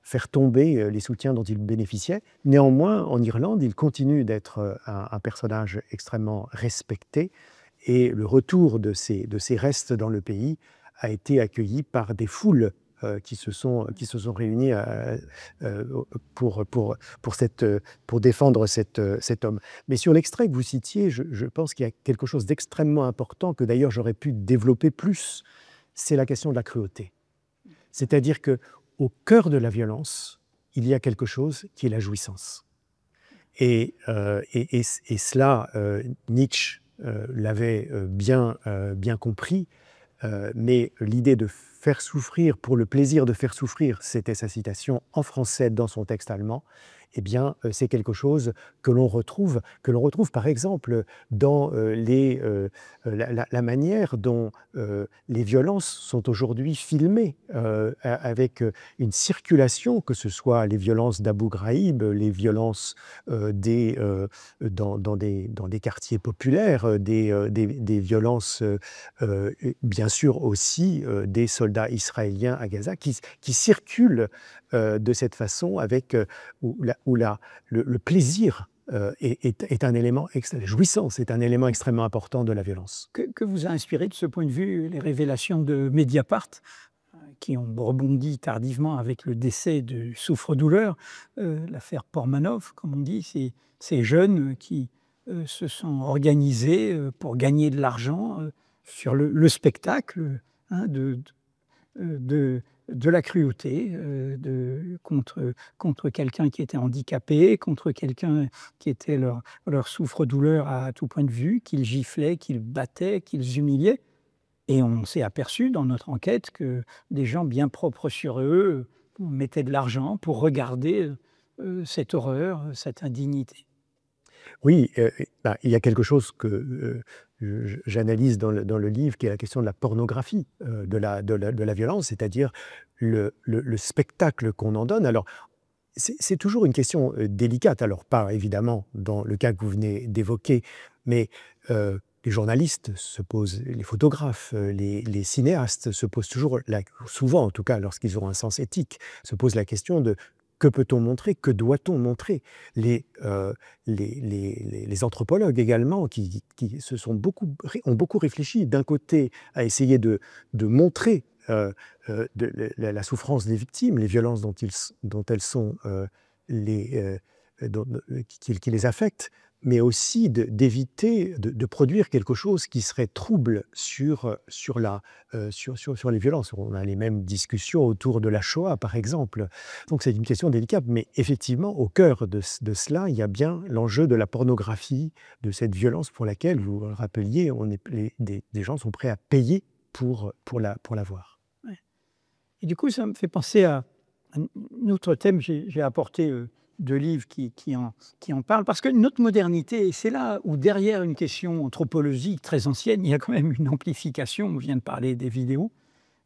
faire tomber les soutiens dont il bénéficiait. Néanmoins, en Irlande, il continue d'être un personnage extrêmement respecté, et le retour de ces restes dans le pays a été accueilli par des foules qui se sont réunis pour défendre cet homme. Mais sur l'extrait que vous citiez, je pense qu'il y a quelque chose d'extrêmement important que d'ailleurs j'aurais pu développer plus, c'est la question de la cruauté. C'est-à-dire qu'au cœur de la violence, il y a quelque chose qui est la jouissance. Et cela, Nietzsche l'avait bien compris, mais l'idée de faire souffrir pour le plaisir de faire souffrir, c'était sa citation en français dans son texte allemand, eh bien, c'est quelque chose que l'on retrouve par exemple dans la manière dont les violences sont aujourd'hui filmées, avec une circulation, que ce soit les violences d'Abu Ghraïb, les violences dans des quartiers populaires, des violences, bien sûr aussi, des soldats israéliens à Gaza qui circulent de cette façon avec où le plaisir est un élément, la jouissance est un élément extrêmement important de la violence. Que vous a inspiré de ce point de vue les révélations de Mediapart, qui ont rebondi tardivement avec le décès du souffre-douleur, l'affaire Portmanov, comme on dit, ces jeunes qui se sont organisés pour gagner de l'argent sur le spectacle, hein, de la cruauté contre quelqu'un qui était handicapé, contre quelqu'un qui était leur souffre-douleur à tout point de vue, qu'ils giflaient, qu'ils battaient, qu'ils humiliaient. Et on s'est aperçu dans notre enquête que des gens bien propres sur eux mettaient de l'argent pour regarder cette horreur, cette indignité. Oui, il y a quelque chose que j'analyse dans le livre, qui est la question de la pornographie de la violence, c'est-à-dire le spectacle qu'on en donne. Alors, c'est toujours une question délicate, alors pas évidemment dans le cas que vous venez d'évoquer, mais les journalistes se posent, les photographes, les cinéastes se posent toujours, souvent en tout cas lorsqu'ils ont un sens éthique, se posent la question de: que peut-on montrer? Que doit-on montrer? Les anthropologues également, qui ont beaucoup réfléchi, d'un côté, à essayer de montrer la souffrance des victimes, les violences dont elles sont, qui les affectent, mais aussi d'éviter de produire quelque chose qui serait trouble sur les violences. On a les mêmes discussions autour de la Shoah, par exemple. Donc c'est une question délicate, mais effectivement, au cœur de cela, il y a bien l'enjeu de la pornographie, de cette violence pour laquelle, vous le rappeliez, des gens sont prêts à payer pour la voir. Ouais. Et du coup, ça me fait penser à un autre thème. J'ai apporté 2 livres qui en parlent, parce que notre modernité, c'est là où, derrière une question anthropologique très ancienne, il y a quand même une amplification. On vient de parler des vidéos,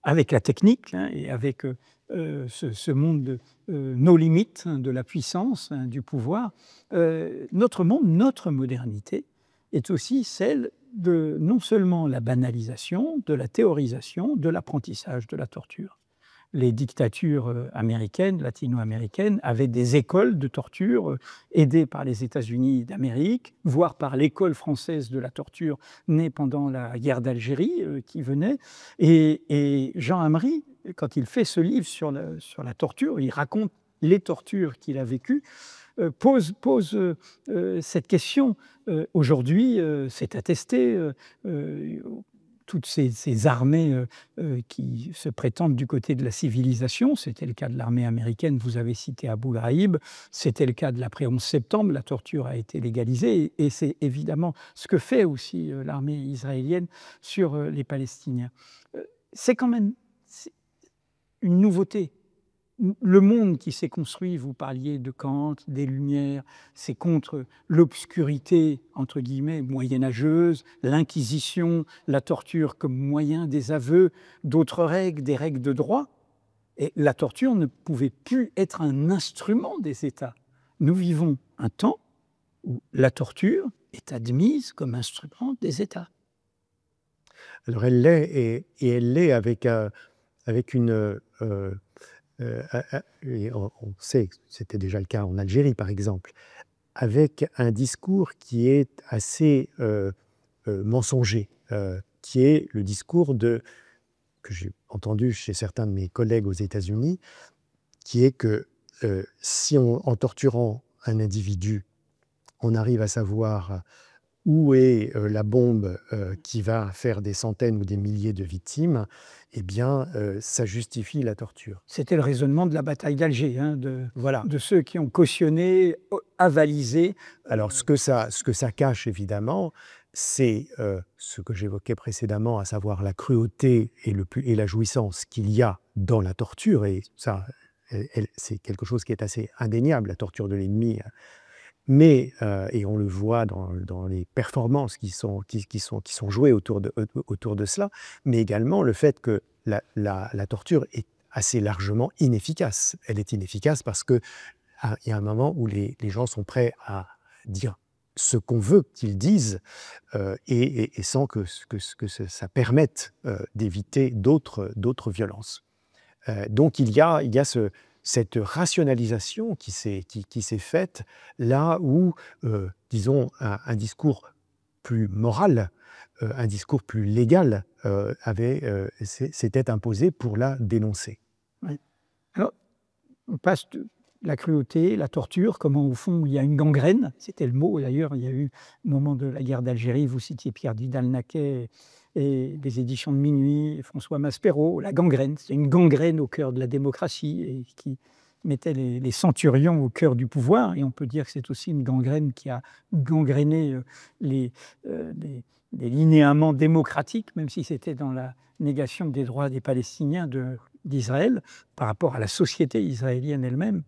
avec la technique, hein, et avec ce monde de nos limites, hein, de la puissance, hein, du pouvoir. Notre monde, notre modernité, est aussi celle de non seulement la banalisation, de la théorisation, de l'apprentissage de la torture. Les dictatures américaines, latino-américaines, avaient des écoles de torture aidées par les États-Unis d'Amérique, voire par l'école française de la torture née pendant la guerre d'Algérie qui venait. Et Jean Hamry, quand il fait ce livre sur la torture, il raconte les tortures qu'il a vécues, pose cette question. Aujourd'hui, c'est attesté. Toutes ces armées qui se prétendent du côté de la civilisation, c'était le cas de l'armée américaine, vous avez cité Abu Ghraïb, c'était le cas de l'après 11 septembre, la torture a été légalisée, et c'est évidemment ce que fait aussi l'armée israélienne sur les Palestiniens. C'est quand même une nouveauté. Le monde qui s'est construit, vous parliez de Kant, des Lumières, c'est contre l'obscurité, entre guillemets, moyenâgeuse, l'Inquisition, la torture comme moyen des aveux, d'autres règles, des règles de droit. Et la torture ne pouvait plus être un instrument des États. Nous vivons un temps où la torture est admise comme instrument des États. Alors elle l'est, et elle l'est avec une... et on sait que c'était déjà le cas en Algérie, par exemple, avec un discours qui est assez mensonger, qui est le discours que j'ai entendu chez certains de mes collègues aux États-Unis, qui est que si en torturant un individu, on arrive à savoir où est la bombe qui va faire des centaines ou des milliers de victimes, eh bien, ça justifie la torture. C'était le raisonnement de la bataille d'Alger, hein, Voilà. de ceux qui ont cautionné, avalisé. Alors, ce que ça cache, évidemment, c'est ce que j'évoquais précédemment, à savoir la cruauté et la jouissance qu'il y a dans la torture. Et ça, c'est quelque chose qui est assez indéniable, la torture de l'ennemi. Mais, et on le voit dans les performances qui sont jouées autour de cela, mais également le fait que la torture est assez largement inefficace. Elle est inefficace parce qu'il y a un moment où les gens sont prêts à dire ce qu'on veut qu'ils disent, et sans que ça permette d'éviter d'autres violences. Donc il y a cette rationalisation qui s'est faite là où, disons, un discours plus moral, un discours plus légal s'était imposé pour la dénoncer. Oui. Alors, on passe de la cruauté, la torture, comment au fond il y a une gangrène, c'était le mot d'ailleurs, il y a eu au moment de la guerre d'Algérie, vous citiez Pierre Didal-Naquet et les éditions de Minuit, et François Maspero, la gangrène, c'est une gangrène au cœur de la démocratie et qui mettait les centurions au cœur du pouvoir, et on peut dire que c'est aussi une gangrène qui a gangréné les linéaments démocratiques, même si c'était dans la négation des droits des Palestiniens d'Israël par rapport à la société israélienne elle-même.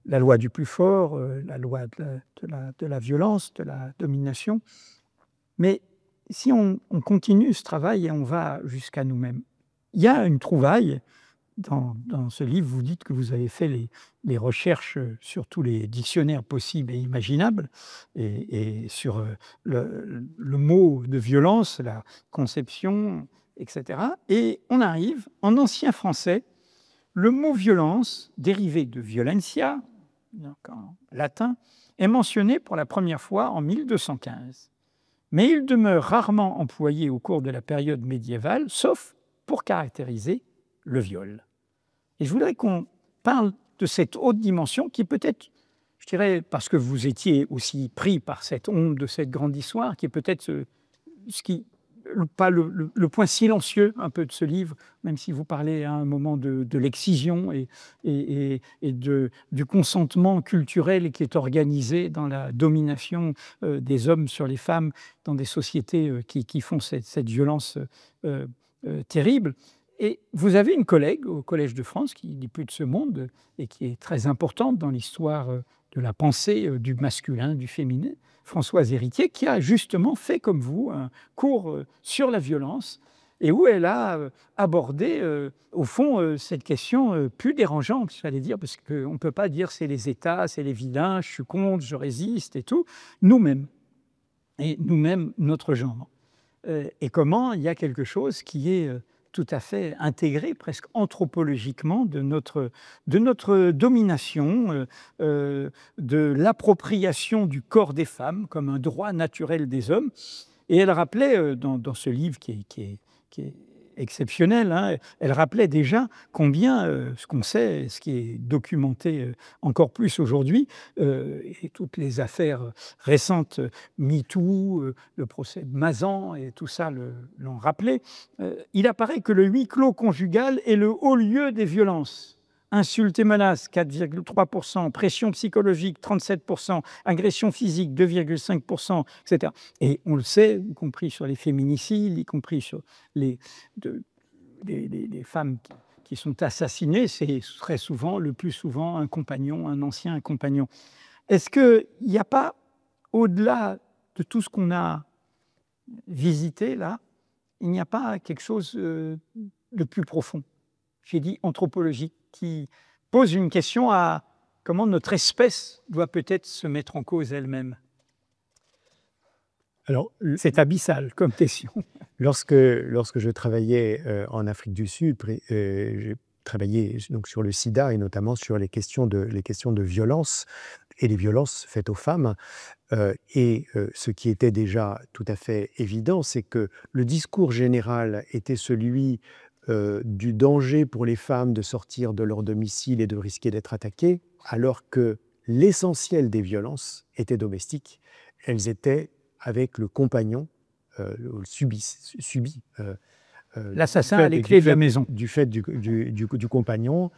La loi du plus fort, la loi de la violence, de la domination. Mais si on continue ce travail et on va jusqu'à nous-mêmes, il y a une trouvaille. Dans ce livre, vous dites que vous avez fait les recherches sur tous les dictionnaires possibles et imaginables et sur le mot de violence, la conception, etc. Et on arrive, en ancien français, le mot violence, dérivé de violentia, donc en latin, est mentionné pour la première fois en 1215. Mais il demeure rarement employé au cours de la période médiévale, sauf pour caractériser le viol. Et je voudrais qu'on parle de cette haute dimension qui peut-être, je dirais, parce que vous étiez aussi pris par cette onde de cette grande histoire, qui est peut-être le point silencieux un peu de ce livre, même si vous parlez à un moment de l'excision et du consentement culturel qui est organisé dans la domination des hommes sur les femmes dans des sociétés qui font cette violence terrible. Et vous avez une collègue au Collège de France qui n'est plus de ce monde et qui est très importante dans l'histoire de la pensée du masculin, du féminin, Françoise Héritier, qui a justement fait comme vous un cours sur la violence et où elle a abordé, au fond, cette question plus dérangeante, j'allais dire, parce qu'on ne peut pas dire c'est les États, c'est les vilains, je suis contre, je résiste et tout, nous-mêmes, et nous-mêmes, notre genre. Et comment il y a quelque chose qui est tout à fait intégré, presque anthropologiquement, de notre domination, de l'appropriation du corps des femmes comme un droit naturel des hommes. Et elle rappelait, dans ce livre qui est exceptionnel, hein, elle rappelait déjà combien, ce qu'on sait, ce qui est documenté encore plus aujourd'hui, et toutes les affaires récentes, MeToo, le procès de Mazan et tout ça l'ont rappelé, il apparaît que le huis clos conjugal est le haut lieu des violences. Insultes et menaces, 4,3%, pression psychologique, 37%, agression physique, 2,5%, etc. Et on le sait, y compris sur les féminicides, y compris sur les femmes qui sont assassinées, c'est très souvent, le plus souvent, un compagnon, un ancien compagnon. Est-ce qu'il n'y a pas, au-delà de tout ce qu'on a visité là, il n'y a pas quelque chose de plus profond, j'ai dit anthropologique, qui pose une question à comment notre espèce doit peut-être se mettre en cause elle-même? Alors, c'est abyssal comme question. Lorsque je travaillais en Afrique du Sud, j'ai travaillé donc sur le sida et notamment sur les questions de violence et les violences faites aux femmes. Ce qui était déjà tout à fait évident, c'est que le discours général était celui du danger pour les femmes de sortir de leur domicile et de risquer d'être attaquées, alors que l'essentiel des violences était domestique. Elles étaient avec le compagnon, l'assassin à les clés de la maison. Du fait du compagnon,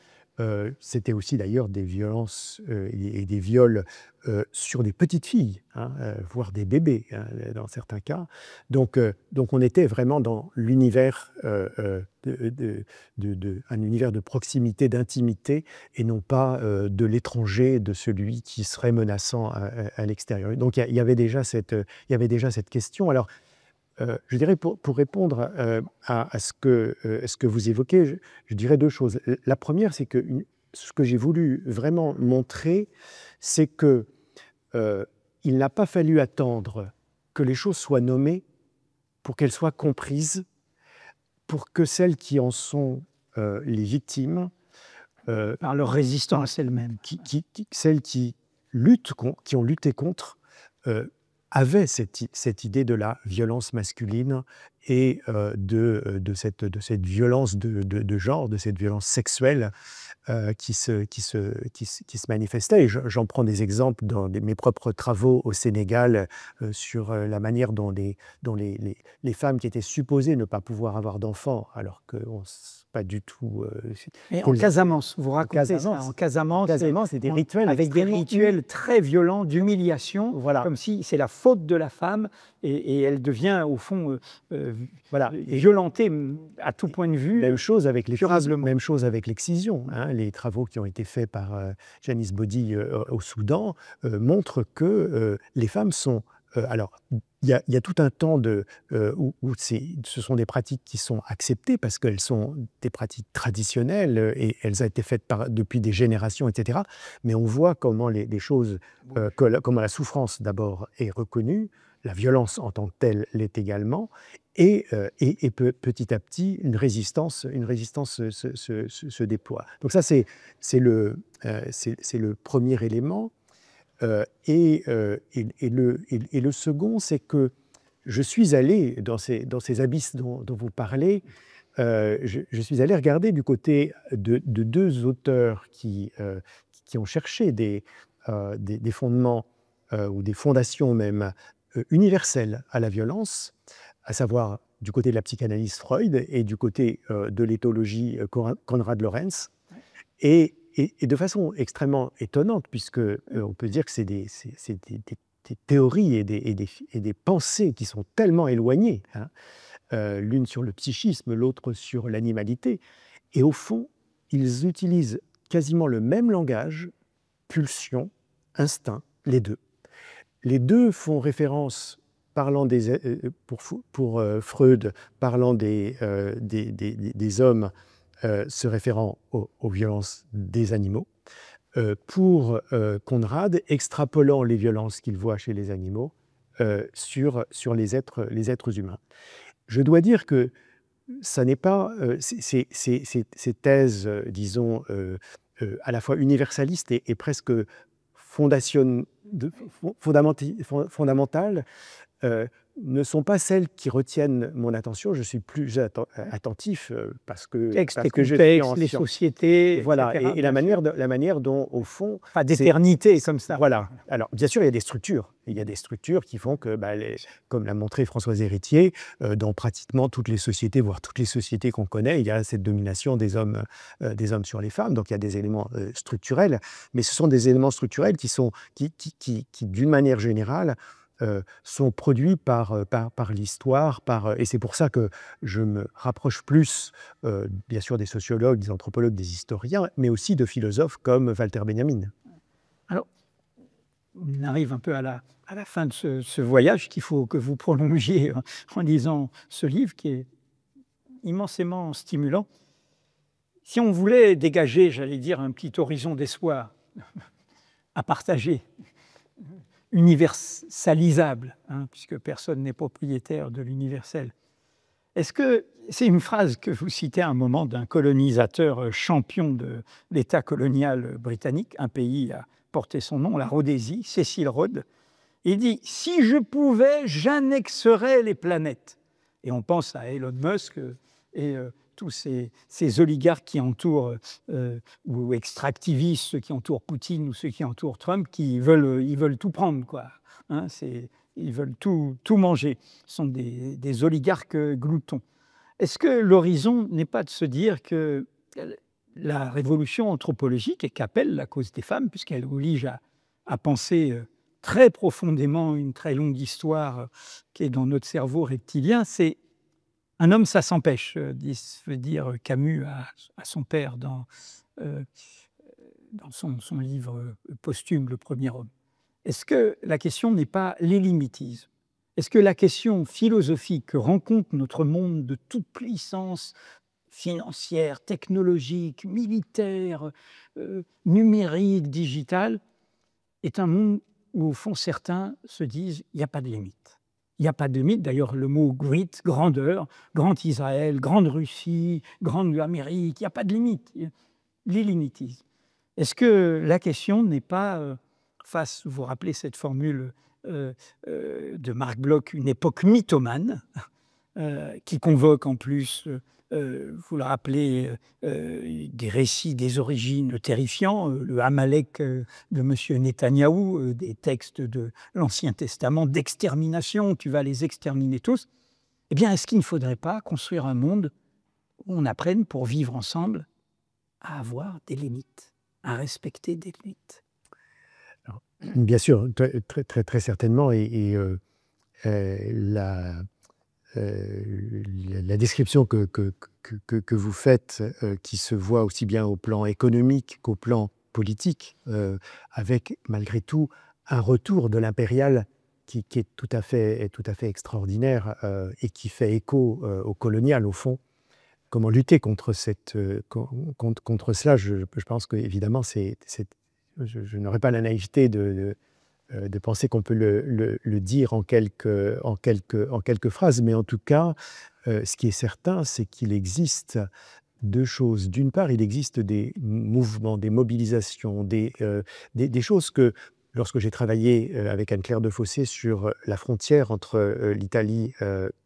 C'était aussi d'ailleurs des violences et des viols sur des petites filles, hein, voire des bébés hein, dans certains cas. Donc on était vraiment dans l'univers, un univers de proximité, d'intimité, et non pas de l'étranger, de celui qui serait menaçant à l'extérieur. Donc il y avait déjà cette question. Alors, je dirais pour répondre à ce que vous évoquez, je dirais deux choses. La première, c'est que ce que j'ai voulu vraiment montrer, c'est que il n'a pas fallu attendre que les choses soient nommées pour qu'elles soient comprises, pour que celles qui en sont les victimes, par leur résistance elle-même, celles qui ont lutté contre, avaient cette idée de la violence masculine et de cette violence de genre, de cette violence sexuelle qui se manifestait. Et j'en prends des exemples dans mes propres travaux au Sénégal sur la manière dont les femmes qui étaient supposées ne pas pouvoir avoir d'enfants, alors que pas du tout... Et en Casamance, vous racontez ça, en Casamance, c'est des rituels avec des rituels très violents d'humiliation, voilà. Comme si c'est la faute de la femme et elle devient au fond voilà, violentée à tout point de vue. Même chose avec l'excision. Hein. Les travaux qui ont été faits par Janice Body au Soudan montrent que les femmes sont... alors, il y a tout un temps où ce sont des pratiques qui sont acceptées parce qu'elles sont des pratiques traditionnelles et elles ont été faites depuis des générations, etc. Mais on voit comment les choses, comment la souffrance d'abord est reconnue, la violence en tant que telle l'est également, et petit à petit, une résistance se déploie. Donc ça, c'est le premier élément. Et le second, c'est que je suis allé dans ces abysses dont vous parlez, je suis allé regarder du côté de deux auteurs qui ont cherché des fondements ou des fondations même universelles à la violence, à savoir du côté de la psychanalyse Freud et du côté de l'éthologie Konrad Lorenz. Et de façon extrêmement étonnante, puisque on peut dire que c'est des théories et des pensées qui sont tellement éloignées, hein, l'une sur le psychisme, l'autre sur l'animalité. Et au fond, ils utilisent quasiment le même langage, pulsion, instinct, les deux. Les deux font référence, parlant pour Freud, parlant des hommes, se référant aux violences des animaux, pour Konrad, extrapolant les violences qu'il voit chez les animaux sur les êtres humains. Je dois dire que ça n'est pas ces thèses, disons, à la fois universalistes et presque fondamentales, ne sont pas celles qui retiennent mon attention. Je suis plus attentif parce que je suis en les sociétés, voilà, etc., et la manière dont, au fond... Pas d'éternité comme ça. Voilà. Alors, bien sûr, il y a des structures. Il y a des structures qui font que, comme l'a montré Françoise Héritier, dans pratiquement toutes les sociétés, voire toutes les sociétés qu'on connaît, il y a cette domination des hommes sur les femmes. Donc, il y a des éléments structurels. Mais ce sont des éléments structurels qui, d'une manière générale, sont produits par l'histoire, et c'est pour ça que je me rapproche plus, bien sûr, des sociologues, des anthropologues, des historiens, mais aussi de philosophes comme Walter Benjamin. Alors, on arrive un peu à la fin de ce voyage qu'il faut que vous prolongiez en lisant ce livre qui est immensément stimulant. Si on voulait dégager, j'allais dire, un petit horizon d'espoir à partager, universalisable, hein, puisque personne n'est propriétaire de l'universel. Est-ce que c'est une phrase que vous citez à un moment d'un colonisateur champion de l'État colonial britannique, un pays a porté son nom, la Rhodésie, Cecil Rhodes. Il dit « Si je pouvais, j'annexerais les planètes ». Et on pense à Elon Musk et tous ces oligarques qui entourent, ou extractivistes, ceux qui entourent Poutine ou ceux qui entourent Trump, ils veulent tout prendre, quoi. Hein, ils veulent tout manger. Ce sont des oligarques gloutons. Est-ce que l'horizon n'est pas de se dire que la révolution anthropologique et qu'appelle la cause des femmes, puisqu'elle oblige à penser très profondément une très longue histoire qui est dans notre cerveau reptilien, c'est un homme, ça s'empêche, veut dire Camus à son père dans son livre posthume, Le Premier Homme. Est-ce que la question n'est pas l'illimitisme? Est-ce que la question philosophique que rencontre notre monde de toute puissance financière, technologique, militaire, numérique, digitale, est un monde où, au fond, certains se disent « il n'y a pas de limite ». Il n'y a pas de limite. D'ailleurs, le mot « great », grandeur, grand Israël, grande Russie, grande Amérique, il n'y a pas de limite. L'illimitisme. Est-ce que la question n'est pas, face, vous vous rappelez cette formule de Marc Bloch, une époque mythomane, qui convoque en plus, vous le rappelez, des récits des origines terrifiants, le Amalek de M. Netanyahou, des textes de l'Ancien Testament d'extermination, tu vas les exterminer tous. Eh bien, est-ce qu'il ne faudrait pas construire un monde où on apprenne pour vivre ensemble à avoir des limites, à respecter des limites? Alors, bien sûr, très certainement. La description que vous faites, qui se voit aussi bien au plan économique qu'au plan politique, avec malgré tout un retour de l'impérial qui est tout à fait extraordinaire, et qui fait écho au colonial au fond. Comment lutter contre cela? Je pense qu'évidemment, je n'aurais pas la naïveté de penser qu'on peut le dire en quelques phrases, mais en tout cas, ce qui est certain, c'est qu'il existe deux choses. D'une part, il existe des mouvements, des mobilisations, des choses que, lorsque j'ai travaillé avec Anne-Claire Defossé sur la frontière entre l'Italie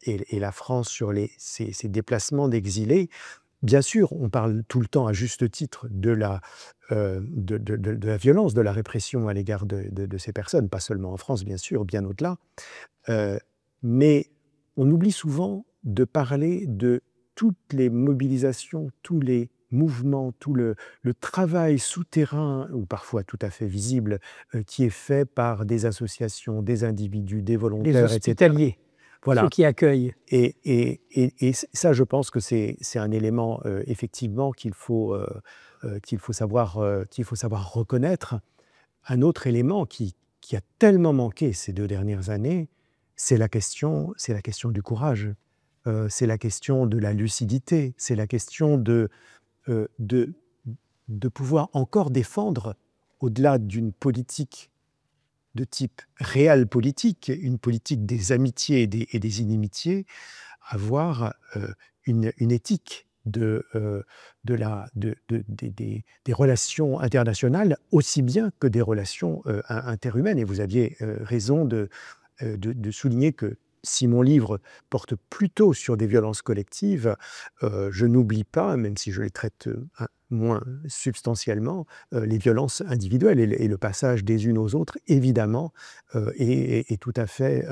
et la France, sur ces déplacements d'exilés, bien sûr, on parle tout le temps, à juste titre, de la violence, de la répression à l'égard de ces personnes, pas seulement en France, bien sûr, bien au-delà. Mais on oublie souvent de parler de toutes les mobilisations, tous les mouvements, tout le travail souterrain, ou parfois tout à fait visible, qui est fait par des associations, des individus, des volontaires, Les hospitaliers. Voilà. Ceux qui accueillent. Et ça, je pense que c'est un élément, effectivement, qu'il faut savoir reconnaître. Un autre élément qui a tellement manqué ces 2 dernières années, c'est la question du courage. C'est la question de la lucidité. C'est la question de pouvoir encore défendre, au-delà d'une politique de type réel politique, une politique des amitiés et des inimitiés, avoir une éthique des relations internationales aussi bien que des relations interhumaines. Et vous aviez raison de souligner que si mon livre porte plutôt sur des violences collectives, je n'oublie pas, même si je les traite moins substantiellement, les violences individuelles et le passage des unes aux autres, évidemment, est tout à fait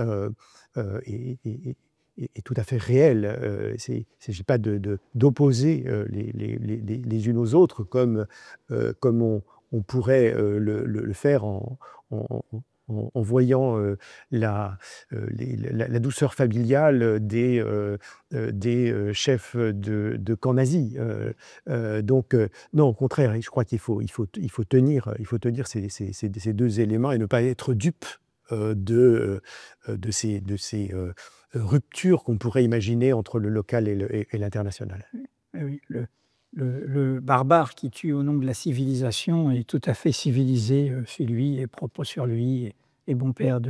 réel. Il ne s'agit pas d'opposer les unes aux autres comme on pourrait le faire en voyant la douceur familiale des chefs de camp nazis. Donc, non, au contraire, je crois qu'il faut tenir ces 2 éléments et ne pas être dupe de ces ruptures qu'on pourrait imaginer entre le local et l'international. Oui, le barbare qui tue au nom de la civilisation est tout à fait civilisé chez lui et propre sur lui et bon père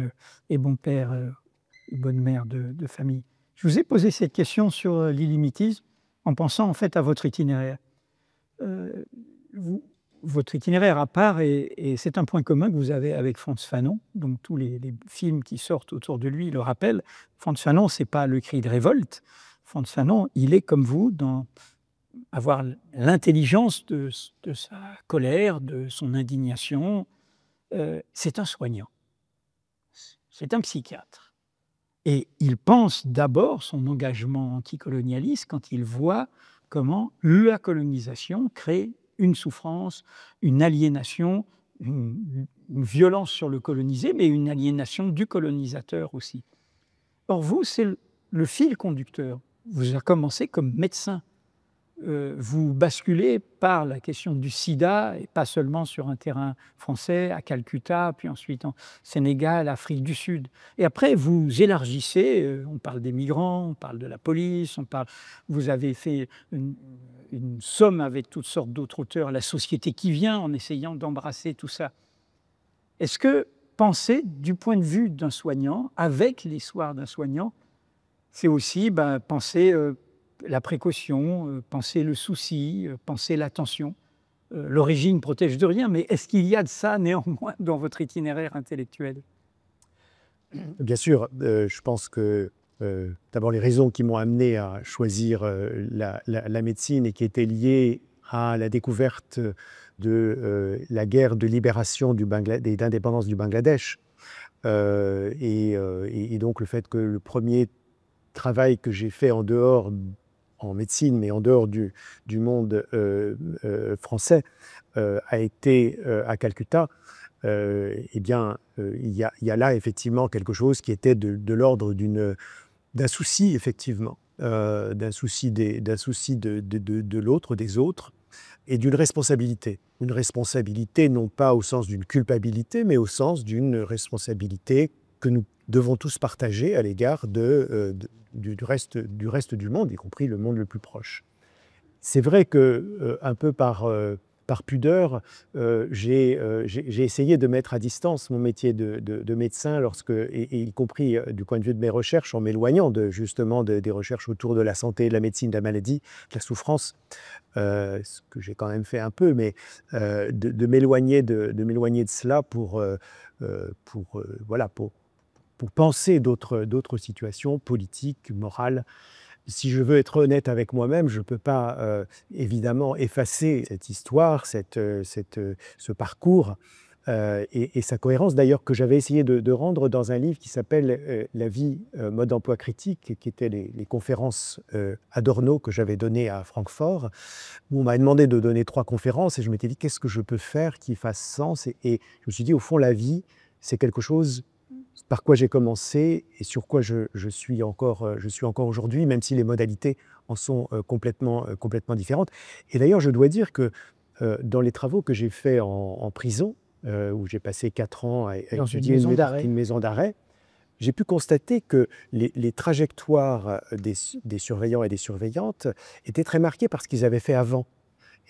et bonne mère de famille. Je vous ai posé cette question sur l'illimitisme en pensant en fait à votre itinéraire. Votre itinéraire à part, et c'est un point commun que vous avez avec Frantz Fanon, donc tous les films qui sortent autour de lui le rappellent. Frantz Fanon, ce n'est pas le cri de révolte. Frantz Fanon, il est comme vous dans avoir l'intelligence de sa colère, de son indignation. C'est un soignant, c'est un psychiatre. Et il pense d'abord son engagement anticolonialiste quand il voit comment la colonisation crée une souffrance, une aliénation, une violence sur le colonisé, mais une aliénation du colonisateur aussi. Or, vous, c'est le fil conducteur. Vous avez commencé comme médecin. Vous basculez par la question du sida, et pas seulement sur un terrain français, à Calcutta, puis ensuite en Sénégal, Afrique du Sud. Et après, vous élargissez, on parle des migrants, on parle de la police, vous avez fait une somme avec toutes sortes d'autres auteurs, la société qui vient, en essayant d'embrasser tout ça. Est-ce que penser du point de vue d'un soignant, avec l'histoire d'un soignant, c'est aussi penser la précaution, penser le souci, penser l'attention. L'origine protège de rien, mais est-ce qu'il y a de ça néanmoins dans votre itinéraire intellectuel? Bien sûr, je pense que d'abord les raisons qui m'ont amené à choisir la médecine et qui étaient liées à la découverte de la guerre de libération et d'indépendance du Bangladesh, et donc le fait que le premier travail que j'ai fait en médecine, mais en dehors du monde français, a été à Calcutta, eh bien, il y a là effectivement quelque chose qui était de l'ordre d'un souci, effectivement, d'un souci de l'autre, des autres, et d'une responsabilité. Une responsabilité non pas au sens d'une culpabilité, mais au sens d'une responsabilité que nous devons tous partager à l'égard du reste du monde, y compris le monde le plus proche. C'est vrai que, un peu par pudeur, j'ai essayé de mettre à distance mon métier de médecin, et y compris du point de vue de mes recherches, en m'éloignant justement des recherches autour de la santé, de la médecine, de la maladie, de la souffrance, ce que j'ai quand même fait un peu, mais de m'éloigner de cela pour penser d'autres situations politiques, morales. Si je veux être honnête avec moi-même, je ne peux pas évidemment effacer cette histoire, ce parcours et sa cohérence, d'ailleurs, que j'avais essayé de rendre dans un livre qui s'appelle « La vie, mode d'emploi critique », qui étaient les conférences Adorno que j'avais données à Francfort, où on m'avait demandé de donner 3 conférences, et je m'étais dit, qu'est-ce que je peux faire qui fasse sens, et je me suis dit, au fond, la vie, c'est quelque chose par quoi j'ai commencé et sur quoi je suis encore aujourd'hui, même si les modalités en sont complètement différentes. Et d'ailleurs, je dois dire que dans les travaux que j'ai faits en prison, où j'ai passé 4 ans à étudier une maison d'arrêt, j'ai pu constater que les trajectoires des surveillants et des surveillantes étaient très marquées par ce qu'ils avaient fait avant.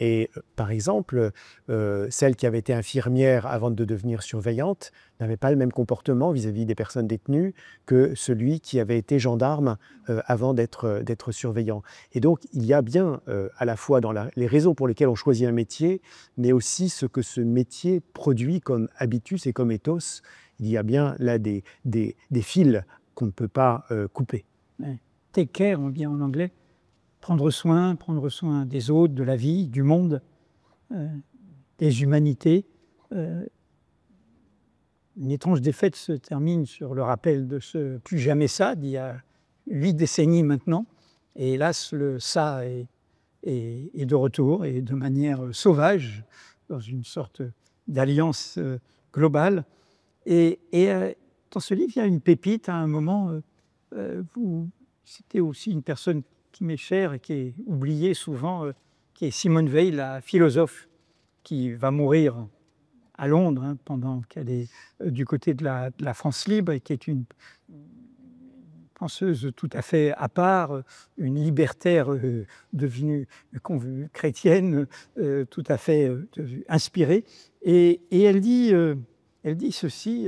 Et par exemple, celle qui avait été infirmière avant de devenir surveillante n'avait pas le même comportement vis-à-vis des personnes détenues que celui qui avait été gendarme avant d'être surveillant. Et donc, il y a bien à la fois dans les raisons pour lesquelles on choisit un métier, mais aussi ce que ce métier produit comme habitus et comme ethos. Il y a bien là des fils qu'on ne peut pas couper. Take care, on dit en anglais. Prendre soin des autres, de la vie, du monde, des humanités. Une étrange défaite se termine sur le rappel de ce « plus jamais ça » d'il y a 8 décennies maintenant. Et hélas, le « ça » est de retour, et de manière sauvage, dans une sorte d'alliance globale. Et dans ce livre, il y a une pépite à un moment. Vous citez aussi une personne qui m'est chère et qui est oubliée souvent, qui est Simone Veil, la philosophe, qui va mourir à Londres pendant qu'elle est du côté de la France libre, et qui est une penseuse tout à fait à part, une libertaire devenue chrétienne, tout à fait inspirée. Et elle dit ceci,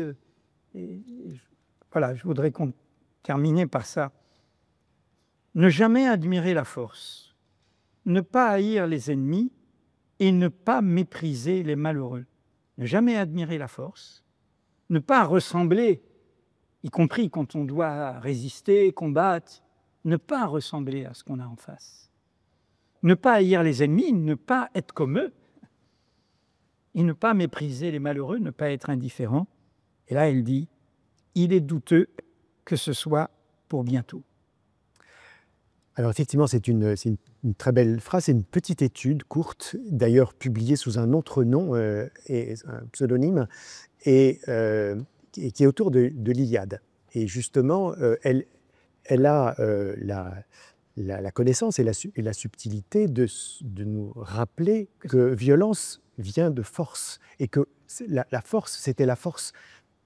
voilà, je voudrais terminer par ça. Ne jamais admirer la force, ne pas haïr les ennemis et ne pas mépriser les malheureux. Ne jamais admirer la force, ne pas ressembler, y compris quand on doit résister, combattre, ne pas ressembler à ce qu'on a en face. Ne pas haïr les ennemis, ne pas être comme eux, et ne pas mépriser les malheureux, ne pas être indifférent. Et là, elle dit, il est douteux que ce soit pour bientôt. Alors effectivement, c'est une une très belle phrase, c'est une petite étude courte, d'ailleurs publiée sous un autre nom et un pseudonyme, et qui est autour de l'Iliade. Et justement, elle a la connaissance et la subtilité de nous rappeler que violence vient de force, et que la force, c'était la force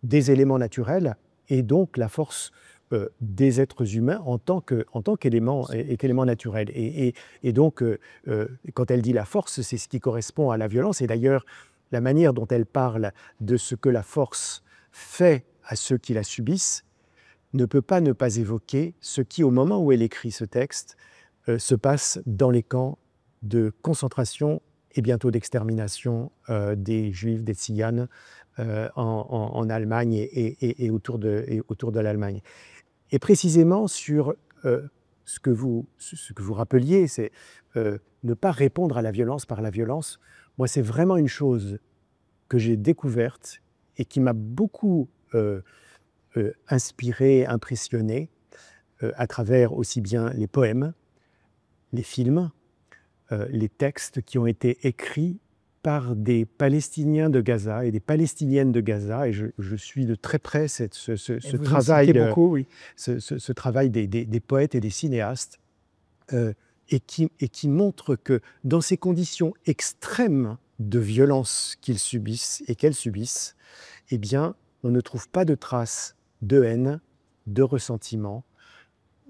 des éléments naturels, et donc la force des êtres humains en tant qu'élément naturel. Et donc, quand elle dit la force, c'est ce qui correspond à la violence. Et d'ailleurs, la manière dont elle parle de ce que la force fait à ceux qui la subissent ne peut pas ne pas évoquer ce qui, au moment où elle écrit ce texte, se passe dans les camps de concentration et bientôt d'extermination des Juifs, des Tziganes en Allemagne et autour de l'Allemagne. Et précisément sur ce que vous rappeliez, c'est ne pas répondre à la violence par la violence. Moi, c'est vraiment une chose que j'ai découverte et qui m'a beaucoup inspiré, impressionné, à travers aussi bien les poèmes, les films, les textes qui ont été écrits par des Palestiniens de Gaza et des Palestiniennes de Gaza, et je suis de très près ce travail des poètes et des cinéastes, et qui montre que dans ces conditions extrêmes de violence qu'ils subissent et qu'elles subissent, eh bien, on ne trouve pas de traces de haine, de ressentiment.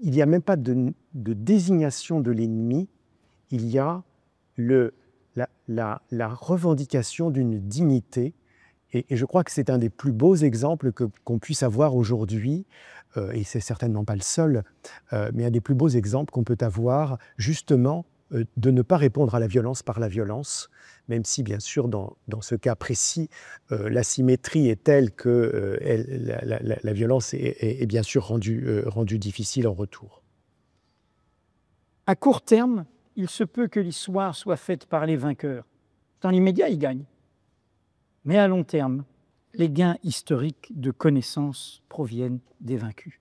Il n'y a même pas de désignation de l'ennemi, il y a la revendication d'une dignité, et je crois que c'est un des plus beaux exemples qu'on puisse avoir aujourd'hui, et c'est certainement pas le seul, mais un des plus beaux exemples qu'on peut avoir, justement, de ne pas répondre à la violence par la violence, même si, bien sûr, dans ce cas précis, la symétrie est telle que la violence est bien sûr rendue difficile en retour. À court terme, il se peut que l'histoire soit faite par les vainqueurs. Dans l'immédiat, ils gagnent. Mais à long terme, les gains historiques de connaissances proviennent des vaincus.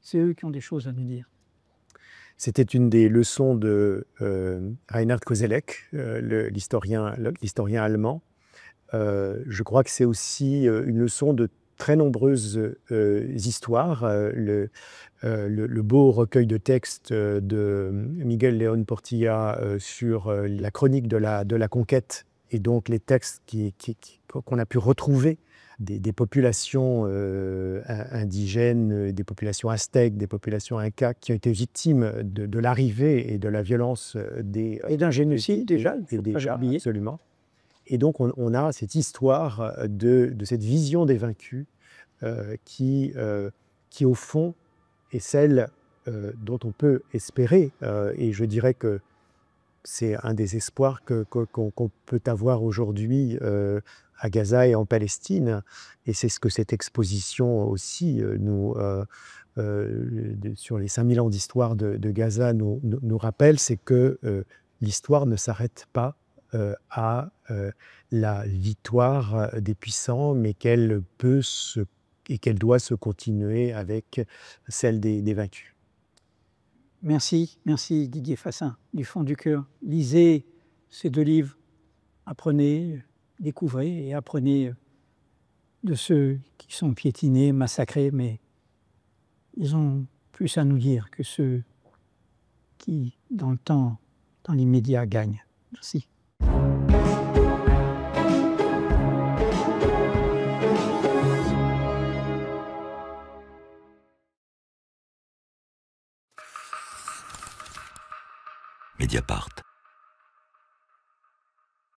C'est eux qui ont des choses à nous dire. C'était une des leçons de Reinhard Koselleck, l'historien allemand. Je crois que c'est aussi une leçon de très nombreuses histoires. Le beau recueil de textes de Miguel León Portilla sur la chronique de la conquête, et donc les textes qu'on a pu retrouver des populations indigènes, des populations aztèques, des populations incas qui ont été victimes de l'arrivée et de la violence et d'un génocide déjà, absolument. Et donc on a cette histoire de cette vision des vaincus qui au fond est celle dont on peut espérer, et je dirais que c'est un des espoirs qu'on peut avoir aujourd'hui à Gaza et en Palestine, et c'est ce que cette exposition aussi sur les 5000 ans d'histoire de Gaza nous rappelle, c'est que l'histoire ne s'arrête pas à la victoire des puissants, mais qu'elle doit se continuer avec celle des vaincus. Merci Didier Fassin, du fond du cœur. Lisez ces 2 livres, apprenez, découvrez et apprenez de ceux qui sont piétinés, massacrés, mais ils ont plus à nous dire que ceux qui, dans le temps, dans l'immédiat, gagnent. Merci. Mediapart.